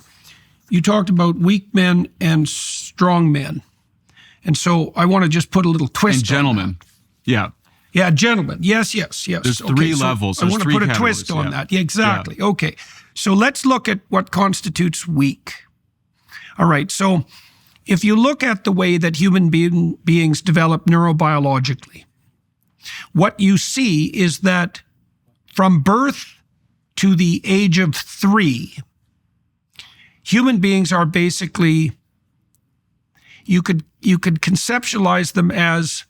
You talked about weak men and strong men. And so I want to just put a little twist and gentlemen. Yeah, gentlemen. Yes. There's three levels. I want to put a twist on that. Yeah, exactly. Yeah. Okay. So let's look at what constitutes weak. All right. So if you look at the way that human beings develop neurobiologically, what you see is that from birth to the age of 3, human beings are basically, you could conceptualize them as,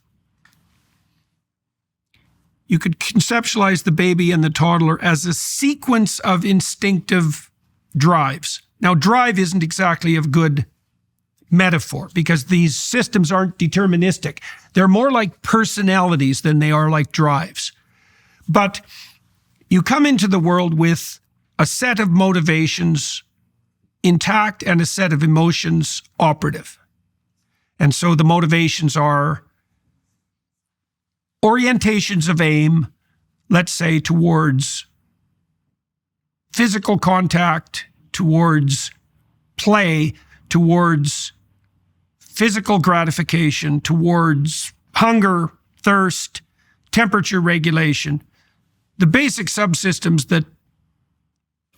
you could conceptualize the baby and the toddler as a sequence of instinctive drives. Now, drive isn't exactly a good metaphor because these systems aren't deterministic. They're more like personalities than they are like drives. But you come into the world with a set of motivations intact and a set of emotions operative. And so the motivations are orientations of aim, let's say towards physical contact, towards play, towards physical gratification, towards hunger, thirst, temperature regulation, the basic subsystems that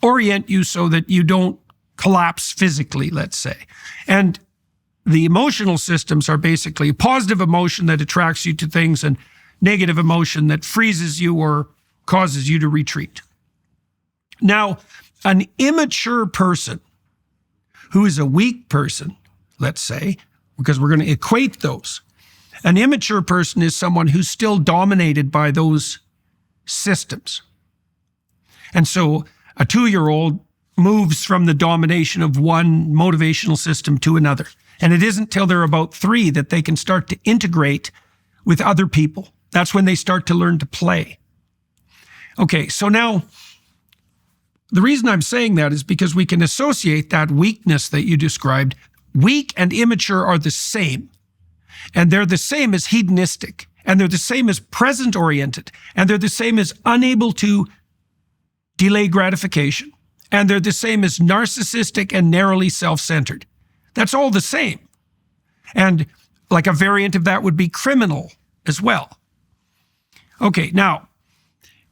orient you so that you don't collapse physically, let's say. And the emotional systems are basically positive emotion that attracts you to things and negative emotion that freezes you or causes you to retreat. Now, an immature person who is a weak person, let's say, because we're going to equate those, an immature person is someone who's still dominated by those systems. And so a 2-year-old moves from the domination of one motivational system to another. And it isn't till they're about 3 that they can start to integrate with other people. That's when they start to learn to play. Okay, so now the reason I'm saying that is because we can associate that weakness that you described. Weak and immature are the same. And they're the same as hedonistic. And they're the same as present-oriented. And they're the same as unable to delay gratification. And they're the same as narcissistic and narrowly self-centered. That's all the same. And like a variant of that would be criminal as well. Okay, now,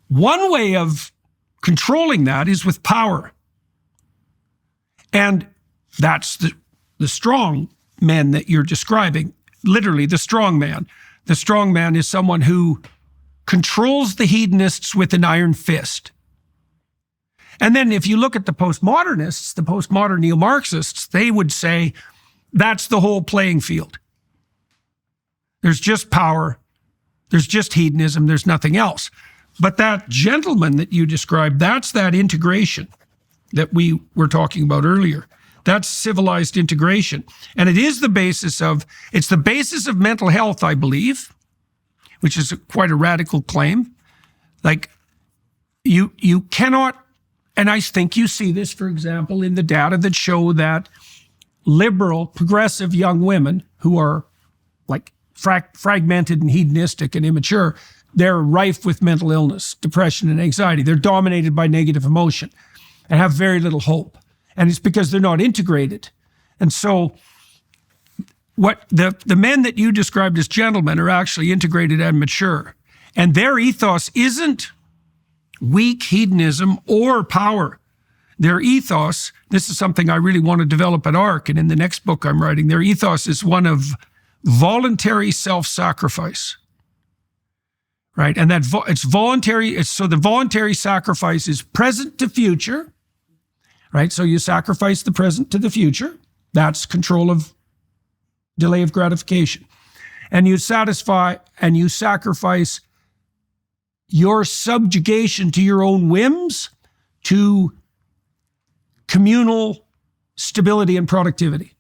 one way of controlling that is with power. And that's the strong men that you're describing, literally the strong man. The strong man is someone who controls the hedonists with an iron fist. And then if you look at the postmodernists, the postmodern neo-Marxists, they would say that's the whole playing field. There's just power. There's just hedonism. There's nothing else. But that gentleman that you described, that's that integration that we were talking about earlier. That's civilized integration. And it is the basis of, it's the basis of mental health, I believe, which is quite a radical claim. Like, you cannot, and I think you see this, for example, in the data that show that liberal, progressive young women who are like fragmented and hedonistic and immature, they're rife with mental illness, depression, and anxiety. They're dominated by negative emotion and have very little hope. And it's because they're not integrated. And so what the men that you described as gentlemen are actually integrated and mature. And their ethos isn't weak hedonism or power. Their ethos, this is something I really want to develop at ARC, and in the next book I'm writing, their ethos is one of voluntary self-sacrifice. Right? And that it's voluntary. So the voluntary sacrifice is present to future. Right? So you sacrifice the present to the future. That's control of delay of gratification. And you satisfy and you sacrifice your subjugation to your own whims to communal stability and productivity.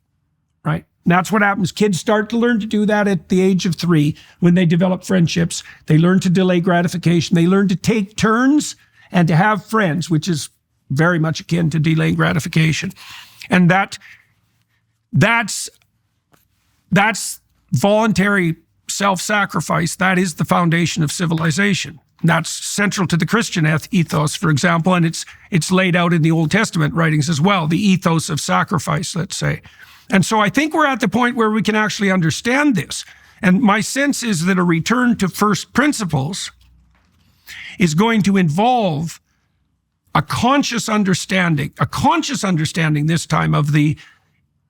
Right? And that's what happens. Kids start to learn to do that at the age of 3 when they develop friendships. They learn to delay gratification. They learn to take turns and to have friends, which is very much akin to delaying gratification. And that's voluntary self-sacrifice. That is the foundation of civilization. That's central to the Christian ethos, for example, and it's laid out in the Old Testament writings as well, the ethos of sacrifice, let's say. And so I think we're at the point where we can actually understand this. And my sense is that a return to first principles is going to involve a conscious understanding this time of the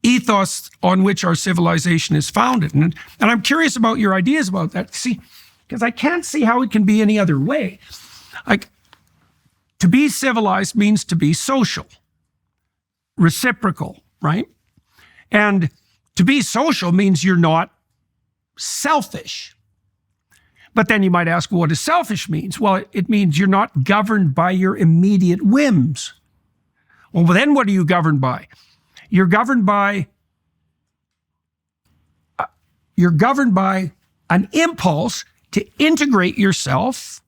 ethos on which our civilization is founded. And I'm curious about your ideas about that. See, because I can't see how it can be any other way. Like, to be civilized means to be social, reciprocal, right? And to be social means you're not selfish. But then you might ask, well, what does selfish means? Well, it means you're not governed by your immediate whims. Well, then what are you governed by? You're governed by an impulse to integrate yourself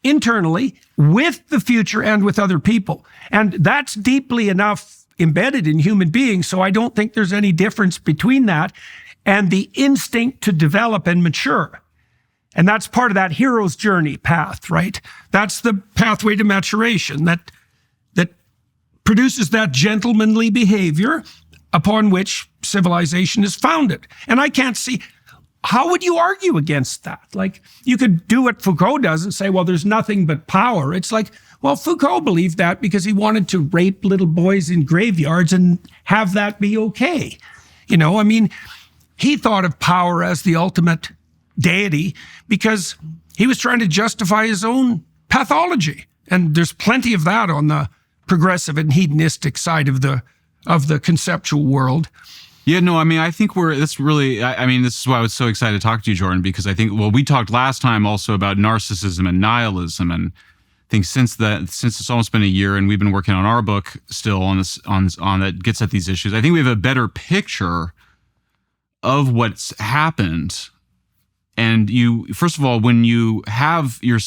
internally with the future and with other people. And that's deeply enough embedded in human beings, so I don't think there's any difference between that and the instinct to develop and mature. And that's part of that hero's journey path, right? That's the pathway to maturation that produces that gentlemanly behavior upon which civilization is founded. And I can't see, how would you argue against that? Like, you could do what Foucault does and say, well, there's nothing but power. It's like, well, Foucault believed that because he wanted to rape little boys in graveyards and have that be okay. You know, I mean, he thought of power as the ultimate deity because he was trying to justify his own pathology. And there's plenty of that on the progressive and hedonistic side of the conceptual world. Yeah, no, I mean, I think this is why I was so excited to talk to you, Jordan, because I think, well, we talked last time also about narcissism and nihilism. And I think since it's almost been a year and we've been working on our book still on that gets at these issues, I think we have a better picture of what's happened. And first of all, when you have your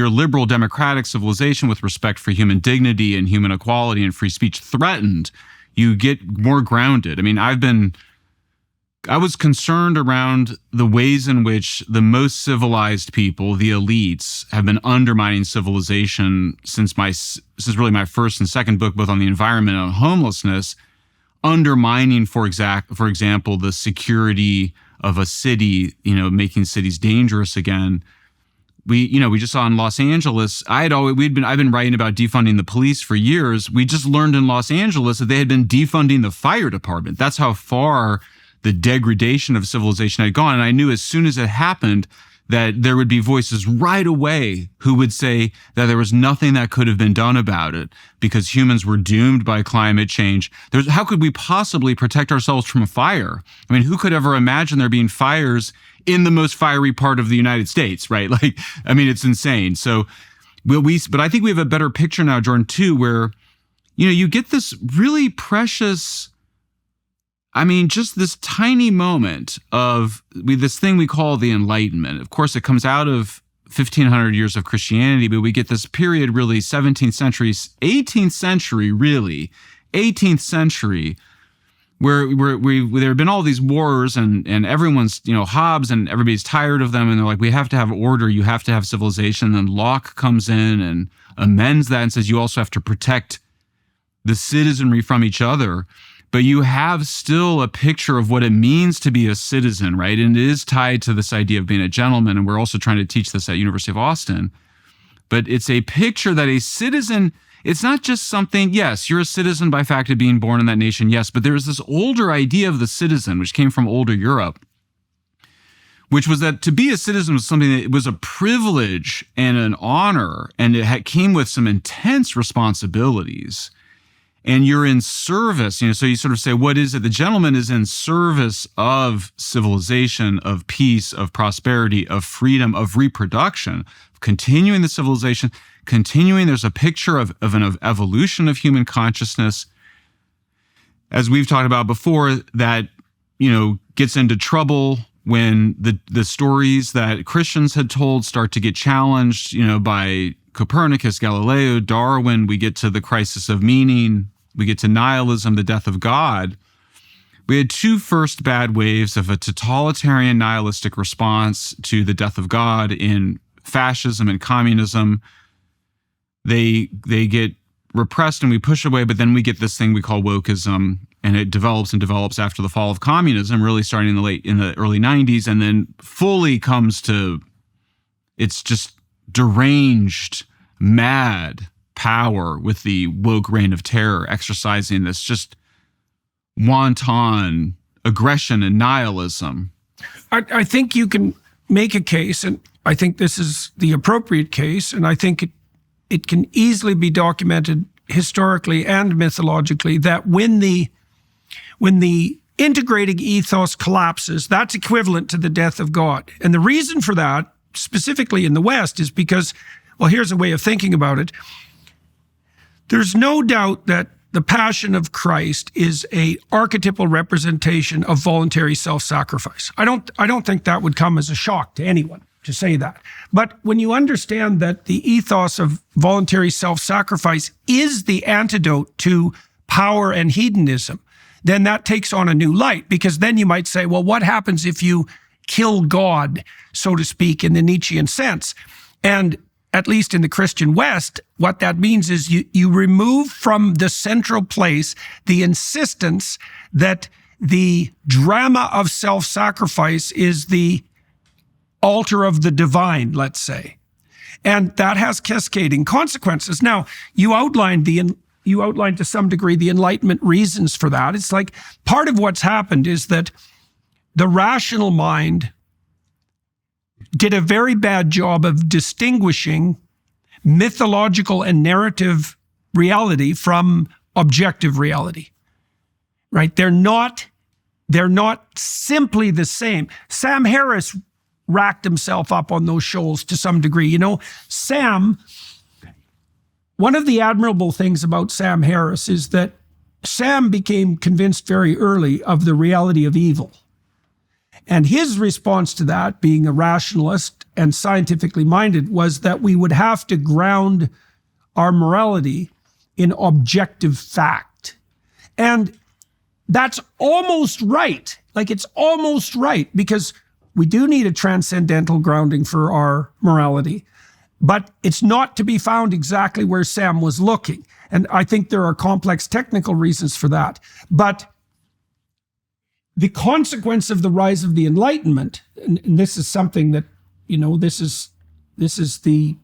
liberal democratic civilization with respect for human dignity and human equality and free speech threatened, you get more grounded. I mean, I was concerned around the ways in which the most civilized people, the elites, have been undermining civilization since really my first and second book, both on the environment and on homelessness, undermining, for example, the security of a city, making cities dangerous again. We just saw in Los Angeles, I've been writing about defunding the police for years. We just learned in Los Angeles that they had been defunding the fire department. That's how far the degradation of civilization had gone. And I knew as soon as it happened that there would be voices right away who would say that there was nothing that could have been done about it because humans were doomed by climate change. How could we possibly protect ourselves from fire? I mean, who could ever imagine there being fires in the most fiery part of the United States, right? Like, I mean, it's insane. So but I think we have a better picture now, Jordan, too, where, you get this really precious, just this tiny moment of this thing we call the Enlightenment. Of course, it comes out of 1,500 years of Christianity, but we get this period, really 17th century, 18th century, really, 18th century, where there have been all these wars and everyone's, Hobbes and everybody's tired of them. And they're like, we have to have order. You have to have civilization. And then Locke comes in and amends that and says, you also have to protect the citizenry from each other. But you have still a picture of what it means to be a citizen, right? And it is tied to this idea of being a gentleman. And we're also trying to teach this at University of Austin. But it's a picture that a citizen, it's not just something, yes, you're a citizen by fact of being born in that nation, yes, but there's this older idea of the citizen, which came from older Europe, which was that to be a citizen was something that was a privilege and an honor, and it came with some intense responsibilities. And you're in service, so you sort of say, what is it? The gentleman is in service of civilization, of peace, of prosperity, of freedom, of reproduction, of continuing the civilization, there's a picture of an evolution of human consciousness, as we've talked about before, that, gets into trouble when the stories that Christians had told start to get challenged, by Copernicus, Galileo, Darwin. We get to the crisis of meaning. We get to nihilism, the death of God. We had two first bad waves of a totalitarian nihilistic response to the death of God in fascism and communism. They get repressed and we push away, but then we get this thing we call wokeism, and it develops and develops after the fall of communism, really starting in the early 90s, and then fully comes to it's just deranged, mad power with the woke reign of terror, exercising this just wanton aggression and nihilism. I think you can make a case, and I think this is the appropriate case, and I think it can easily be documented historically and mythologically that when the integrating ethos collapses, that's equivalent to the death of God. And the reason for that, specifically in the West, is because, well, here's a way of thinking about it. There's no doubt that the Passion of Christ is a archetypal representation of voluntary self-sacrifice. I don't think that would come as a shock to anyone to say that. But when you understand that the ethos of voluntary self-sacrifice is the antidote to power and hedonism, then that takes on a new light, because then you might say, well, what happens if you kill God, so to speak, in the Nietzschean sense? And at least in the Christian West, what that means is you remove from the central place the insistence that the drama of self-sacrifice is the altar of the divine, let's say. And that has cascading consequences. Now, you outlined to some degree the Enlightenment reasons for that. It's like part of what's happened is that the rational mind did a very bad job of distinguishing mythological and narrative reality from objective reality, right? They're not simply the same. Sam Harris racked himself up on those shoals to some degree. You know, one of the admirable things about Sam Harris is that Sam became convinced very early of the reality of evil. And his response to that, being a rationalist and scientifically minded, was that we would have to ground our morality in objective fact. And that's almost right. Like, it's almost right, because we do need a transcendental grounding for our morality. But it's not to be found exactly where Sam was looking. And I think there are complex technical reasons for that. But the consequence of the rise of the Enlightenment, and this is something that, you know, this is the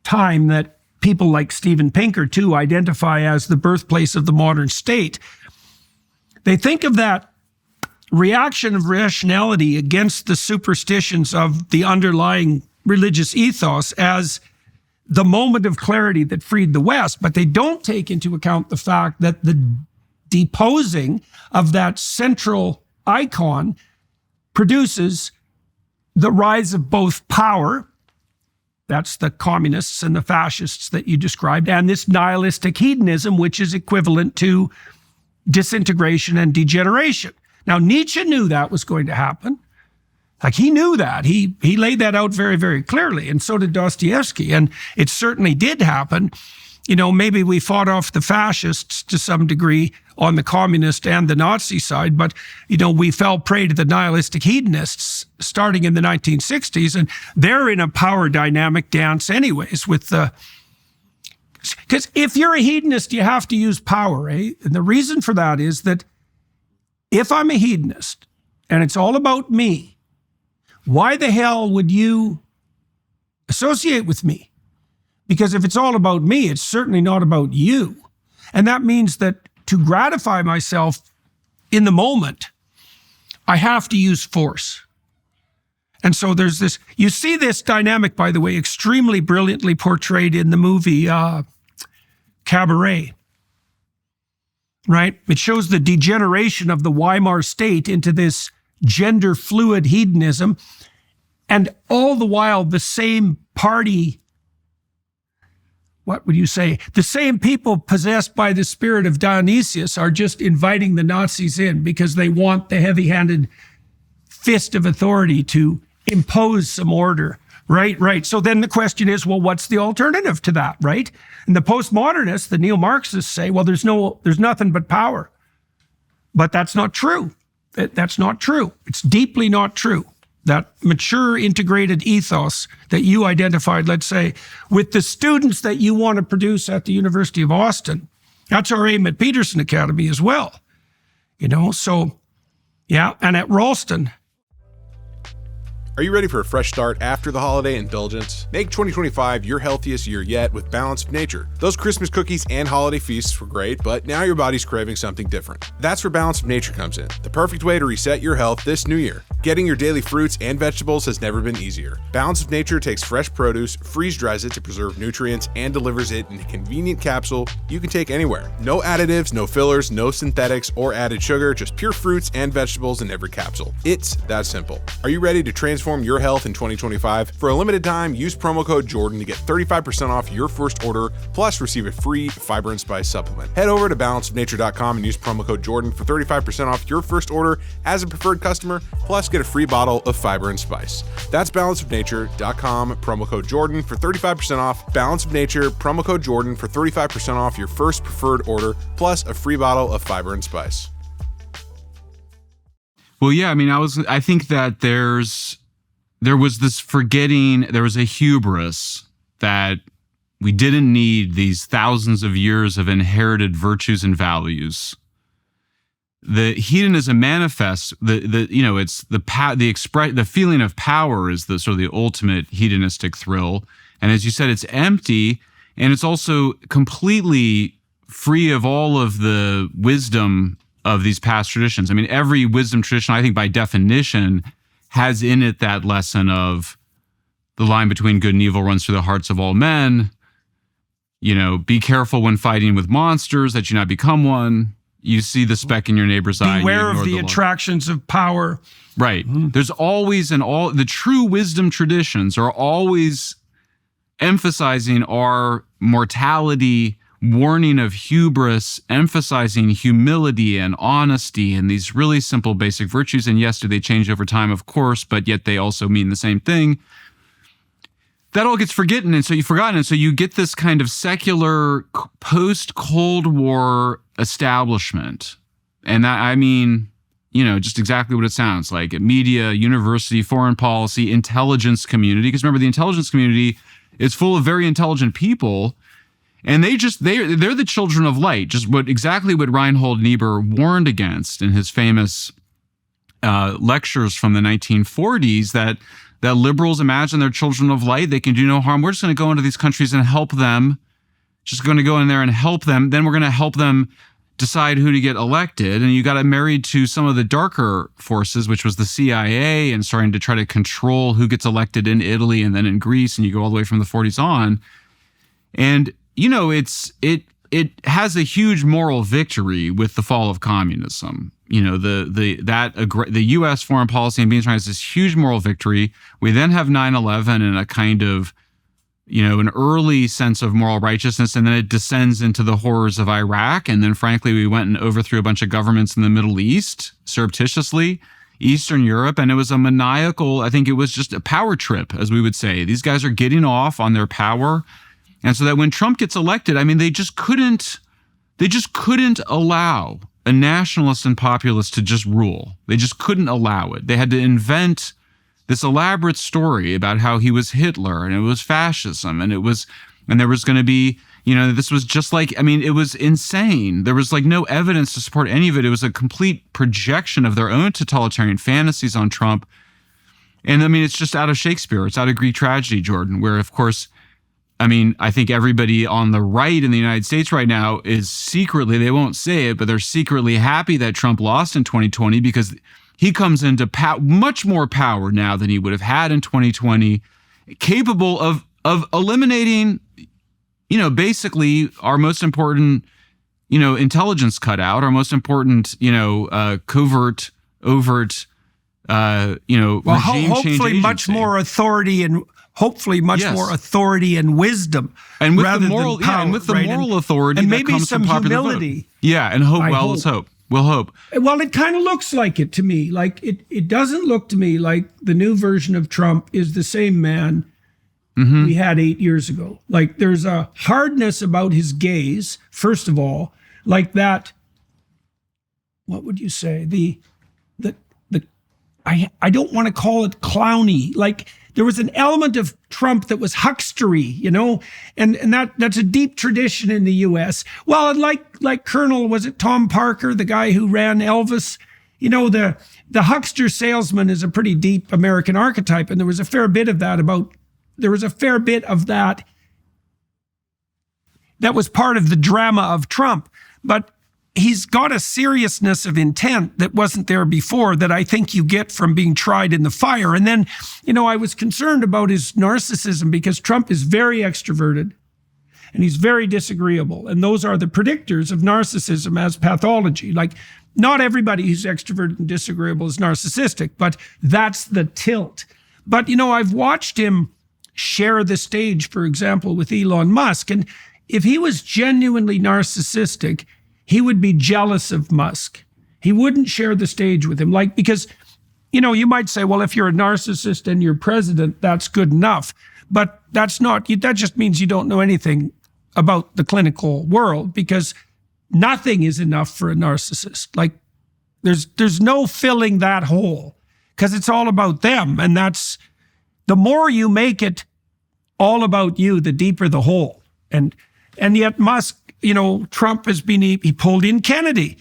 time that people like Steven Pinker, too, identify as the birthplace of the modern state. They think of that reaction of rationality against the superstitions of the underlying religious ethos as the moment of clarity that freed the West, but they don't take into account the fact that the deposing of that central icon produces the rise of both power, that's the communists and the fascists that you described, and this nihilistic hedonism, which is equivalent to disintegration and degeneration. Now, Nietzsche knew that was going to happen. Like, he knew that. He laid that out very, very clearly, and so did Dostoevsky, and it certainly did happen. You know, maybe we fought off the fascists to some degree on the communist and the Nazi side, but, you know, we fell prey to the nihilistic hedonists starting in the 1960s, and they're in a power dynamic dance anyways with the... Because if you're a hedonist, you have to use power, eh? And the reason for that is that if I'm a hedonist and it's all about me, why the hell would you associate with me? Because if it's all about me, it's certainly not about you. And that means that to gratify myself in the moment, I have to use force. And so there's this, you see this dynamic, by the way, extremely brilliantly portrayed in the movie Cabaret, right? It shows the degeneration of the Weimar state into this gender fluid hedonism. And all the while, the same party, what would you say? The same people possessed by the spirit of Dionysius are just inviting the Nazis in because they want the heavy-handed fist of authority to impose some order. Right. So then the question is, well, what's the alternative to that, right? And the postmodernists, the neo-Marxists say, well, there's nothing but power. But that's not true. That's not true. It's deeply not true. That mature, integrated ethos that you identified, let's say, with the students that you want to produce at the University of Austin, that's our aim at Peterson Academy as well. You know, so, yeah, and at Ralston. Are you ready for a fresh start after the holiday indulgence? Make 2025 your healthiest year yet with Balance of Nature. Those Christmas cookies and holiday feasts were great, but now your body's craving something different. That's where Balance of Nature comes in, the perfect way to reset your health this new year. Getting your daily fruits and vegetables has never been easier. Balance of Nature takes fresh produce, freeze dries it to preserve nutrients, and delivers it in a convenient capsule you can take anywhere. No additives, no fillers, no synthetics or added sugar, just pure fruits and vegetables in every capsule. It's that simple. Are you ready to transform your health in 2025? For a limited time, use promo code Jordan to get 35% off your first order, plus receive a free fiber and spice supplement. Head over to balanceofnature.com and use promo code Jordan for 35% off your first order as a preferred customer, plus get a free bottle of fiber and spice. That's balanceofnature.com, promo code Jordan for 35% off. Balance of Nature, promo code Jordan for 35% off your first preferred order, plus a free bottle of fiber and spice. Well, yeah, I mean, I think that there was this forgetting, there was a hubris that we didn't need these thousands of years of inherited virtues and values. The hedonism manifests it's the feeling of power is the sort of the ultimate hedonistic thrill. And as you said, it's empty, and it's also completely free of all of the wisdom of these past traditions. I mean, every wisdom tradition, I think by definition, has in it that lesson of the line between good and evil runs through the hearts of all men. You know, be careful when fighting with monsters that you not become one. You see the speck in your neighbor's eye. Beware of the attractions of power. Right. Mm-hmm. There's always the true wisdom traditions are always emphasizing our mortality, warning of hubris, emphasizing humility and honesty and these really simple basic virtues. And yes, do they change over time? Of course, but yet they also mean the same thing. That all gets forgotten, and so you get this kind of secular post-Cold War establishment. And that, I mean, just exactly what it sounds like. Media, university, foreign policy, intelligence community. Because remember, the intelligence community is full of very intelligent people, and they're the children of light. Just exactly what Reinhold Niebuhr warned against in his famous lectures from the 1940s, that liberals imagine they're children of light. They can do no harm. We're just going to go into these countries and help them. Just going to go in there and help them. Then we're going to help them decide who to get elected. And you got married to some of the darker forces, which was the CIA, and starting to try to control who gets elected in Italy and then in Greece. And you go all the way from the 40s on. And, it has a huge moral victory with the fall of communism. The U.S. foreign policy and being China is this huge moral victory. We then have 9/11 and a kind of, an early sense of moral righteousness, and then it descends into the horrors of Iraq. And then, frankly, we went and overthrew a bunch of governments in the Middle East, surreptitiously, Eastern Europe, and it was a maniacal, I think it was just a power trip, as we would say. These guys are getting off on their power. And so that when Trump gets elected, I mean, they just couldn't allow a nationalist and populist to just rule. They just couldn't allow it. They had to invent this elaborate story about how he was Hitler and it was fascism and there was going to be, this was just like, I mean, it was insane. There was no evidence to support any of it. It was a complete projection of their own totalitarian fantasies on Trump. And I mean, it's just out of Shakespeare. It's out of Greek tragedy, Jordan, where of course, I mean, I think everybody on the right in the United States right now is secretly, they won't say it, but they're secretly happy that Trump lost in 2020 because he comes into much more power now than he would have had in 2020, capable of eliminating, basically our most important, intelligence cutout, our most important, covert, overt, regime hopefully change much agency. More authority and hopefully much more authority and wisdom, and with rather the moral, than power, and with the right? moral authority, and that maybe comes some from popular humility. vote. Yeah, and hope. Let's hope. We'll hope. Well, it kind of looks like it to me. Like it doesn't look to me like the new version of Trump is the same man we had 8 years ago. Like there's a hardness about his gaze, first of all, like that. What would you say? I don't want to call it clowny. Like there was an element of Trump that was huckstery, and that's a deep tradition in the U.S. Well, like Colonel, was it Tom Parker, the guy who ran Elvis the huckster salesman is a pretty deep American archetype, and there was a fair bit of that that was part of the drama of Trump. But he's got a seriousness of intent that wasn't there before that I think you get from being tried in the fire. And then, I was concerned about his narcissism because Trump is very extroverted and he's very disagreeable. And those are the predictors of narcissism as pathology. Like, not everybody who's extroverted and disagreeable is narcissistic, but that's the tilt. But, I've watched him share the stage, for example, with Elon Musk. And if he was genuinely narcissistic, he would be jealous of Musk. He wouldn't share the stage with him. Because, you might say, well, if you're a narcissist and you're president, that's good enough. But that just means you don't know anything about the clinical world, because nothing is enough for a narcissist. There's no filling that hole, because it's all about them. And that's, the more you make it all about you, the deeper the hole. And yet Musk, Trump he pulled in Kennedy,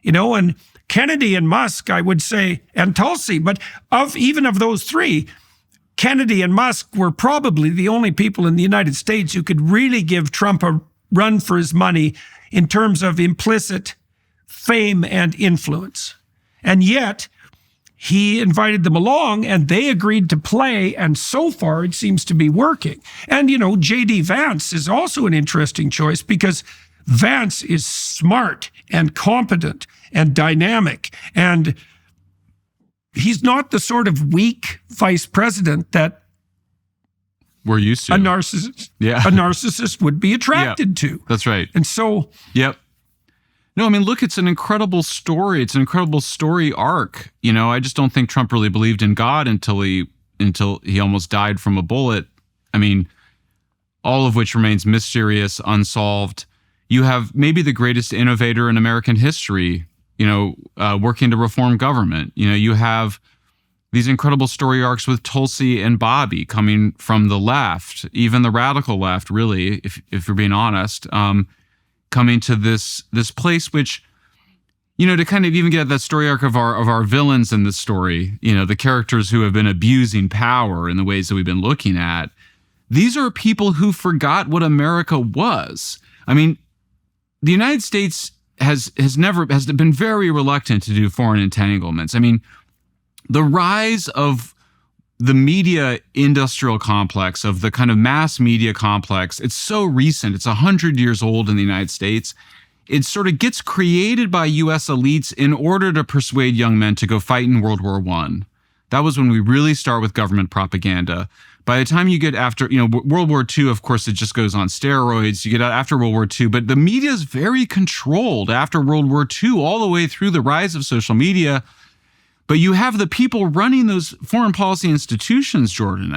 and Kennedy and Musk, I would say, and Tulsi, but even of those three, Kennedy and Musk were probably the only people in the United States who could really give Trump a run for his money in terms of implicit fame and influence. And yet he invited them along and they agreed to play. And so far it seems to be working. And, J.D. Vance is also an interesting choice because Vance is smart and competent and dynamic. And he's not the sort of weak vice president that we're used to. A narcissist would be attracted to. That's right. And so, yep. No, look, it's an incredible story. It's an incredible story arc. I just don't think Trump really believed in God until he almost died from a bullet. All of which remains mysterious, unsolved. You have maybe the greatest innovator in American history, working to reform government. You have these incredible story arcs with Tulsi and Bobby coming from the left, even the radical left, really, if you're being honest, coming to this place which, to kind of even get at that story arc of our villains in this story, the characters who have been abusing power in the ways that we've been looking at. These are people who forgot what America was. The United States has been very reluctant to do foreign entanglements. The rise of the media industrial complex, of the kind of mass media complex, it's so recent. It's 100 years old in the United States. It sort of gets created by U.S. elites in order to persuade young men to go fight in World War I. That was when we really start with government propaganda. By the time you get after, World War II, of course, it just goes on steroids. You get out after World War II, but the media is very controlled after World War II, all the way through the rise of social media. But you have the people running those foreign policy institutions, Jordan.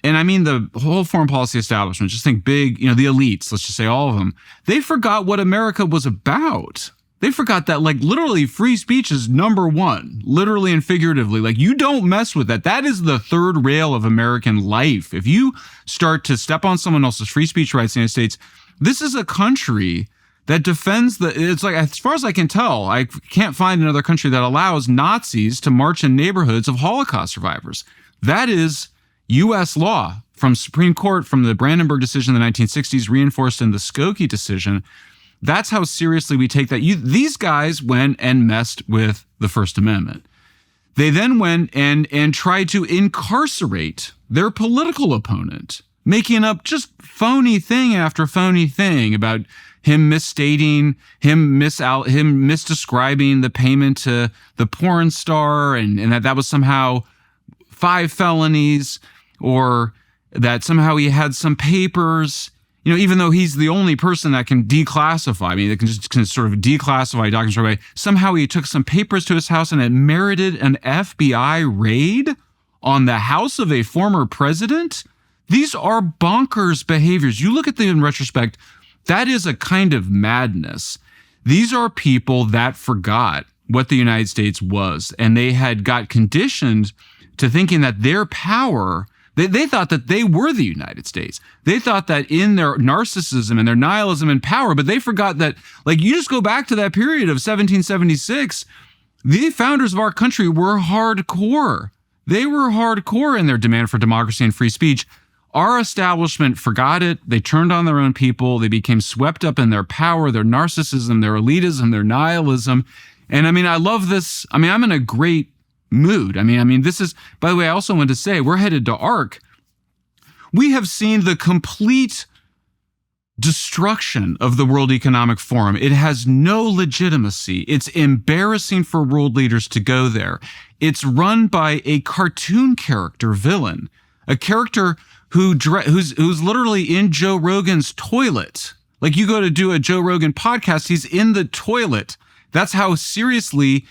The whole foreign policy establishment, just think big, the elites, let's just say all of them. They forgot what America was about. They forgot that, literally free speech is number one, literally and figuratively. You don't mess with that. That is the third rail of American life. If you start to step on someone else's free speech rights in the United States, this is a country that defends as far as I can tell, I can't find another country that allows Nazis to march in neighborhoods of Holocaust survivors. That is U.S. law from Supreme Court, from the Brandenburg decision in the 1960s, reinforced in the Skokie decision. That's how seriously we take that. These guys went and messed with the First Amendment. They then went and tried to incarcerate their political opponent, making up just phony thing after phony thing about him misstating, him misdescribing the payment to the porn star, and that was somehow 5 felonies, or that somehow he had some papers. Even though he's the only person that can declassify, that can sort of declassify documents right away, somehow he took some papers to his house and it merited an FBI raid on the house of a former president. These are bonkers behaviors. You look at them in retrospect, that is a kind of madness. These are people that forgot what the United States was, and they had got conditioned to thinking that their power, they thought that they were the United States. They thought that in their narcissism and their nihilism and power, but they forgot that, you just go back to that period of 1776, the founders of our country were hardcore. They were hardcore in their demand for democracy and free speech. Our establishment forgot it. They turned on their own people. They became swept up in their power, their narcissism, their elitism, their nihilism. And I mean, I love this. I mean, I'm in a great mood. I mean, this is, by the way, I also want to say, we're headed to ARC. We have seen the complete destruction of the World Economic Forum. It has no legitimacy. It's embarrassing for world leaders to go there. It's run by a cartoon character villain, a character who's literally in Joe Rogan's toilet. Like, you go to do a Joe Rogan podcast, he's in the toilet. That's how seriously,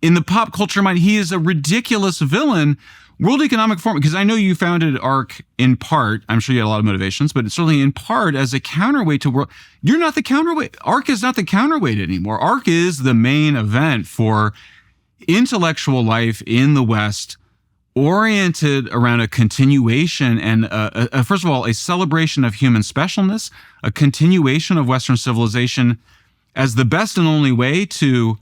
in the pop culture mind, he is a ridiculous villain. World Economic Forum, because I know you founded ARC in part, I'm sure you had a lot of motivations, but it's certainly in part as a counterweight to world. You're not the counterweight. ARC is not the counterweight anymore. ARC is the main event for intellectual life in the West, oriented around a continuation and, first of all, a celebration of human specialness, a continuation of Western civilization as the best and only way to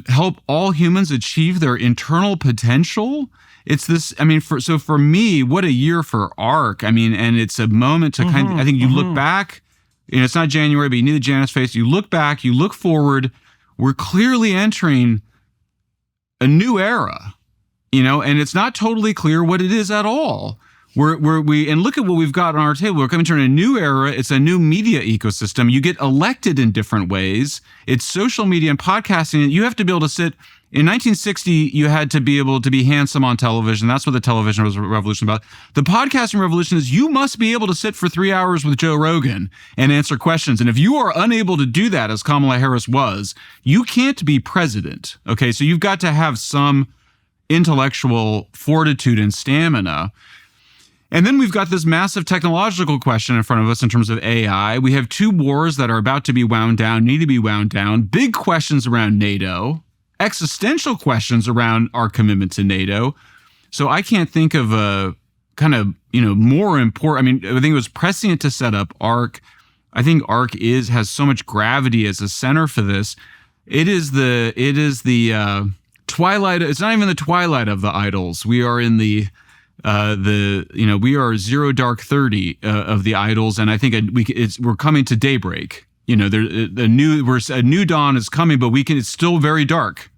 help all humans achieve their internal potential. It's this, I mean, for me, what a year for ARC. I mean, and it's a moment to kind of, I think you look back, it's not January, but you need the Janus face. You look back, you look forward. We're clearly entering a new era. And it's not totally clear what it is at all. And look at what we've got on our table. We're coming to a new era. It's a new media ecosystem. You get elected in different ways. It's social media and podcasting. You have to be able to sit. In 1960, you had to be able to be handsome on television. That's what the television revolution was about. The podcasting revolution is you must be able to sit for 3 hours with Joe Rogan and answer questions. And if you are unable to do that, as Kamala Harris was, you can't be president. Okay, so you've got to have some intellectual fortitude and stamina. And then we've got this massive technological question in front of us in terms of AI. We have two wars that are about to be wound down, need to be wound down, big questions around NATO, existential questions around our commitment to NATO. So I can't think of a kind of, more important. I mean, I think it was prescient to set up ARC. I think ARC has so much gravity as a center for this. It is the twilight. It's not even the twilight of the idols. We are in we are zero dark 30 of the idols, and I think we're coming to daybreak. A new dawn is coming, but it's still very dark.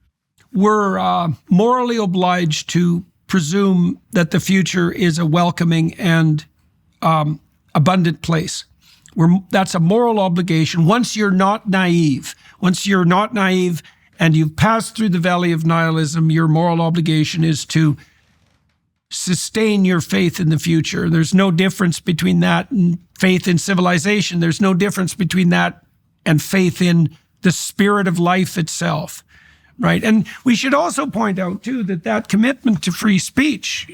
We're morally obliged to presume that the future is a welcoming and abundant place. That's a moral obligation. Once you're not naive and you've passed through the valley of nihilism, your moral obligation is to sustain your faith in the future. There's no difference between that and faith in civilization. There's no difference between that and faith in the spirit of life itself, right? And we should also point out, too, that commitment to free speech,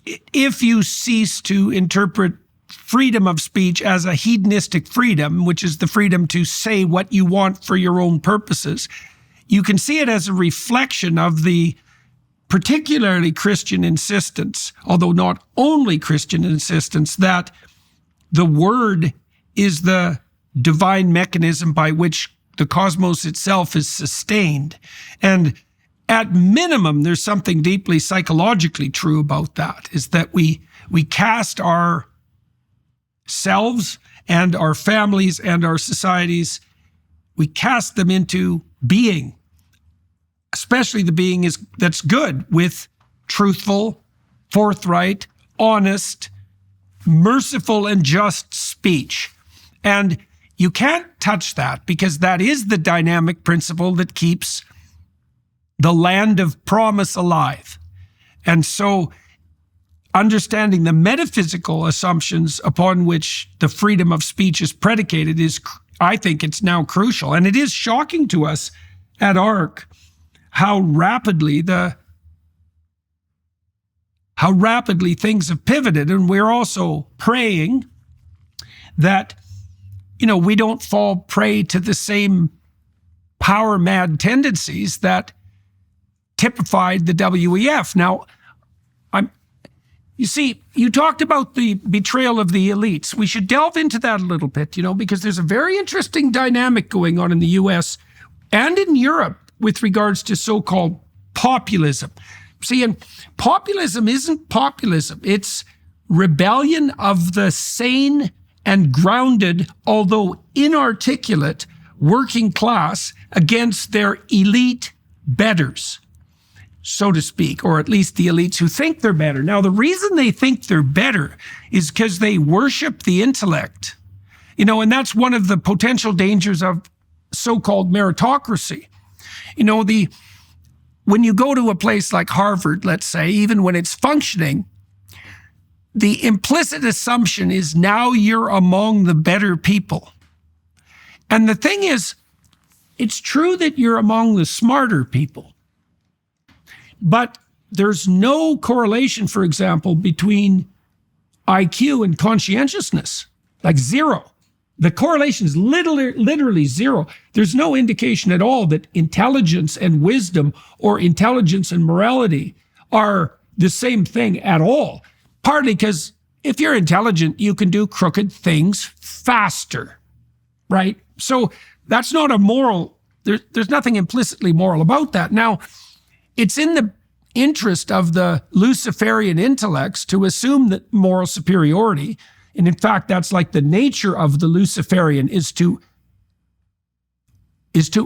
if you cease to interpret freedom of speech as a hedonistic freedom, which is the freedom to say what you want for your own purposes, you can see it as a reflection of the particularly Christian insistence, although not only Christian insistence, that the word is the divine mechanism by which the cosmos itself is sustained. And at minimum, there's something deeply psychologically true about that, is that we cast our selves and our families and our societies, we cast them into being, especially the being that's good, with truthful, forthright, honest, merciful, and just speech. And you can't touch that, because that is the dynamic principle that keeps the land of promise alive. And so understanding the metaphysical assumptions upon which the freedom of speech is predicated I think it's now crucial. And it is shocking to us at ARC how rapidly things have pivoted. And we're also praying that, we don't fall prey to the same power-mad tendencies that typified the WEF. Now, you see, you talked about the betrayal of the elites. We should delve into that a little bit, because there's a very interesting dynamic going on in the U.S. and in Europe with regards to so-called populism. See, and populism isn't populism. It's rebellion of the sane and grounded, although inarticulate, working class against their elite betters, so to speak, or at least the elites who think they're better. Now, the reason they think they're better is because they worship the intellect. And that's one of the potential dangers of so-called meritocracy. When you go to a place like Harvard, let's say, even when it's functioning, the implicit assumption is now you're among the better people. And the thing is, it's true that you're among the smarter people, but there's no correlation, for example, between IQ and conscientiousness, like zero. The correlation is literally zero. There's no indication at all that intelligence and wisdom or intelligence and morality are the same thing at all. Partly because if you're intelligent, you can do crooked things faster, right? So that's not a moral, there's nothing implicitly moral about that. Now, it's in the interest of the Luciferian intellects to assume that moral superiority, and in fact, that's like the nature of the Luciferian, is to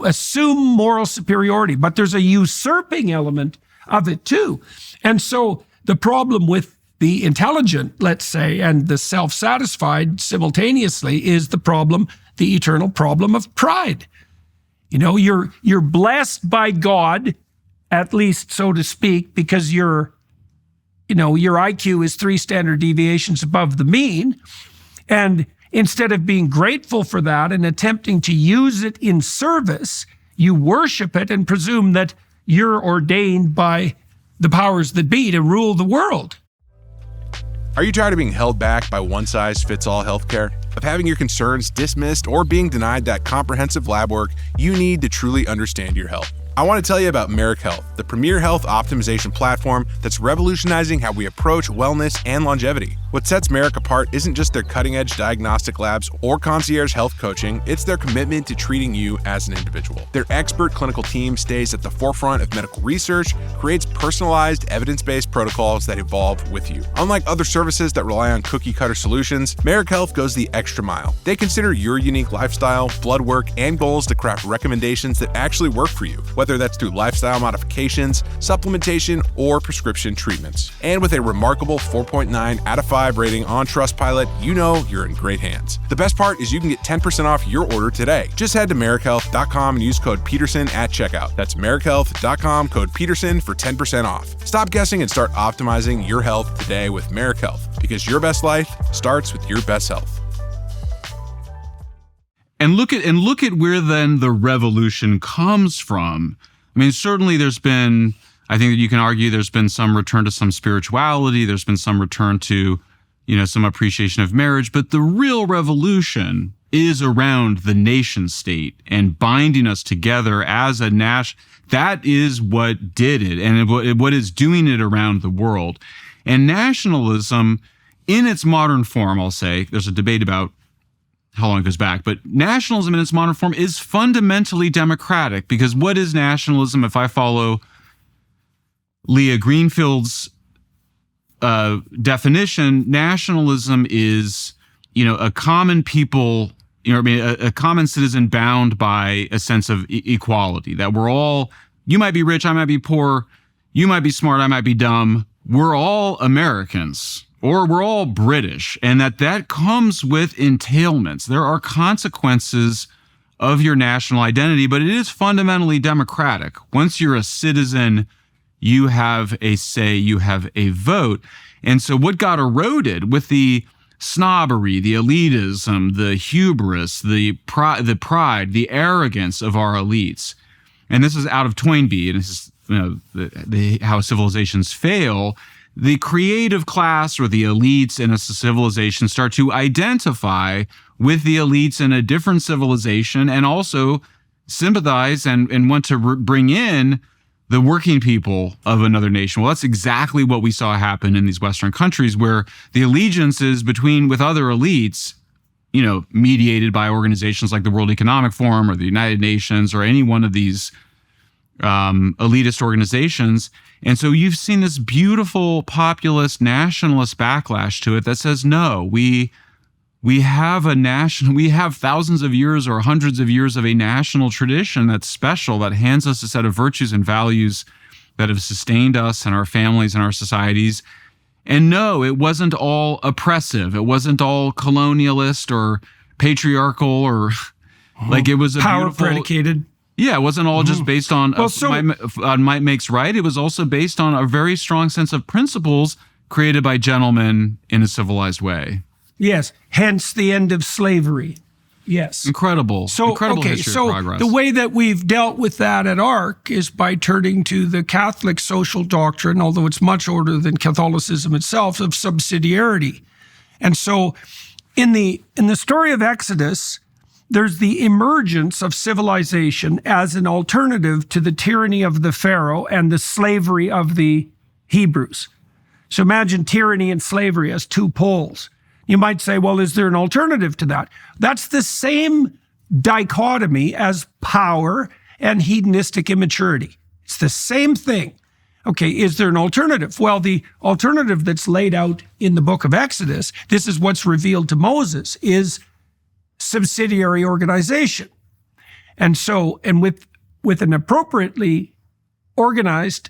assume moral superiority, but there's a usurping element of it too. And so the problem with the intelligent, let's say, and the self-satisfied simultaneously is the eternal problem of pride. You're blessed by God, at least so to speak, because your IQ is 3 standard deviations above the mean. And instead of being grateful for that and attempting to use it in service, you worship it and presume that you're ordained by the powers that be to rule the world. Are you tired of being held back by one-size-fits-all healthcare? Of having your concerns dismissed or being denied that comprehensive lab work you need to truly understand your health? I want to tell you about Merrick Health, the premier health optimization platform that's revolutionizing how we approach wellness and longevity. What sets Merrick apart isn't just their cutting-edge diagnostic labs or concierge health coaching, it's their commitment to treating you as an individual. Their expert clinical team stays at the forefront of medical research, creates personalized, evidence-based protocols that evolve with you. Unlike other services that rely on cookie-cutter solutions, Merrick Health goes the extra mile. They consider your unique lifestyle, blood work, and goals to craft recommendations that actually work for you, whether that's through lifestyle modifications, supplementation, or prescription treatments. And with a remarkable 4.9 out of 5 rating on Trustpilot, you know you're in great hands. The best part is you can get 10% off your order today. Just head to merrickhealth.com and use code Peterson at checkout. That's merrickhealth.com, code Peterson for 10% off. Stop guessing and start optimizing your health today with Merrick Health, because your best life starts with your best health. And look at where then the revolution comes from. I mean, certainly I think that you can argue there's been some return to some spirituality, there's been some return to, some appreciation of marriage, but the real revolution is around the nation state and binding us together as a that is what did it, and what is doing it around the world. And nationalism in its modern form, I'll say, there's a debate about how long it goes back, but nationalism in its modern form is fundamentally democratic, because what is nationalism? If I follow Leah Greenfield's definition, nationalism is, a common people, a common citizen bound by a sense of equality, that we're all, you might be rich, I might be poor, you might be smart, I might be dumb, we're all Americans. Or we're all British, and that comes with entailments. There are consequences of your national identity, but it is fundamentally democratic. Once you're a citizen, you have a say, you have a vote. And so what got eroded with the snobbery, the elitism, the hubris, the pride, the arrogance of our elites, and this is out of Toynbee, and this is how civilizations fail. The creative class or the elites in a civilization start to identify with the elites in a different civilization and also sympathize and want to bring in the working people of another nation. Well, that's exactly what we saw happen in these Western countries, where the allegiances with other elites, mediated by organizations like the World Economic Forum or the United Nations or any one of these elitist organizations. And so you've seen this beautiful populist nationalist backlash to it that says, no, we have thousands of years or hundreds of years of a national tradition that's special, that hands us a set of virtues and values that have sustained us and our families and our societies. And no, it wasn't all oppressive. It wasn't all colonialist or patriarchal or like it was a power beautiful, predicated. Yeah, it wasn't all just based on might makes right. It was also based on a very strong sense of principles created by gentlemen in a civilized way. Yes, hence the end of slavery. Yes. Incredible history of progress. The way that we've dealt with that at ARC is by turning to the Catholic social doctrine, although it's much older than Catholicism itself, of subsidiarity. And so in the story of Exodus, there's the emergence of civilization as an alternative to the tyranny of the Pharaoh and the slavery of the Hebrews. So imagine tyranny and slavery as two poles. You might say, well, is there an alternative to that? That's the same dichotomy as power and hedonistic immaturity. It's the same thing. Okay, is there an alternative? Well, the alternative that's laid out in the book of Exodus, this is what's revealed to Moses, is subsidiary organization. And so, and with an appropriately organized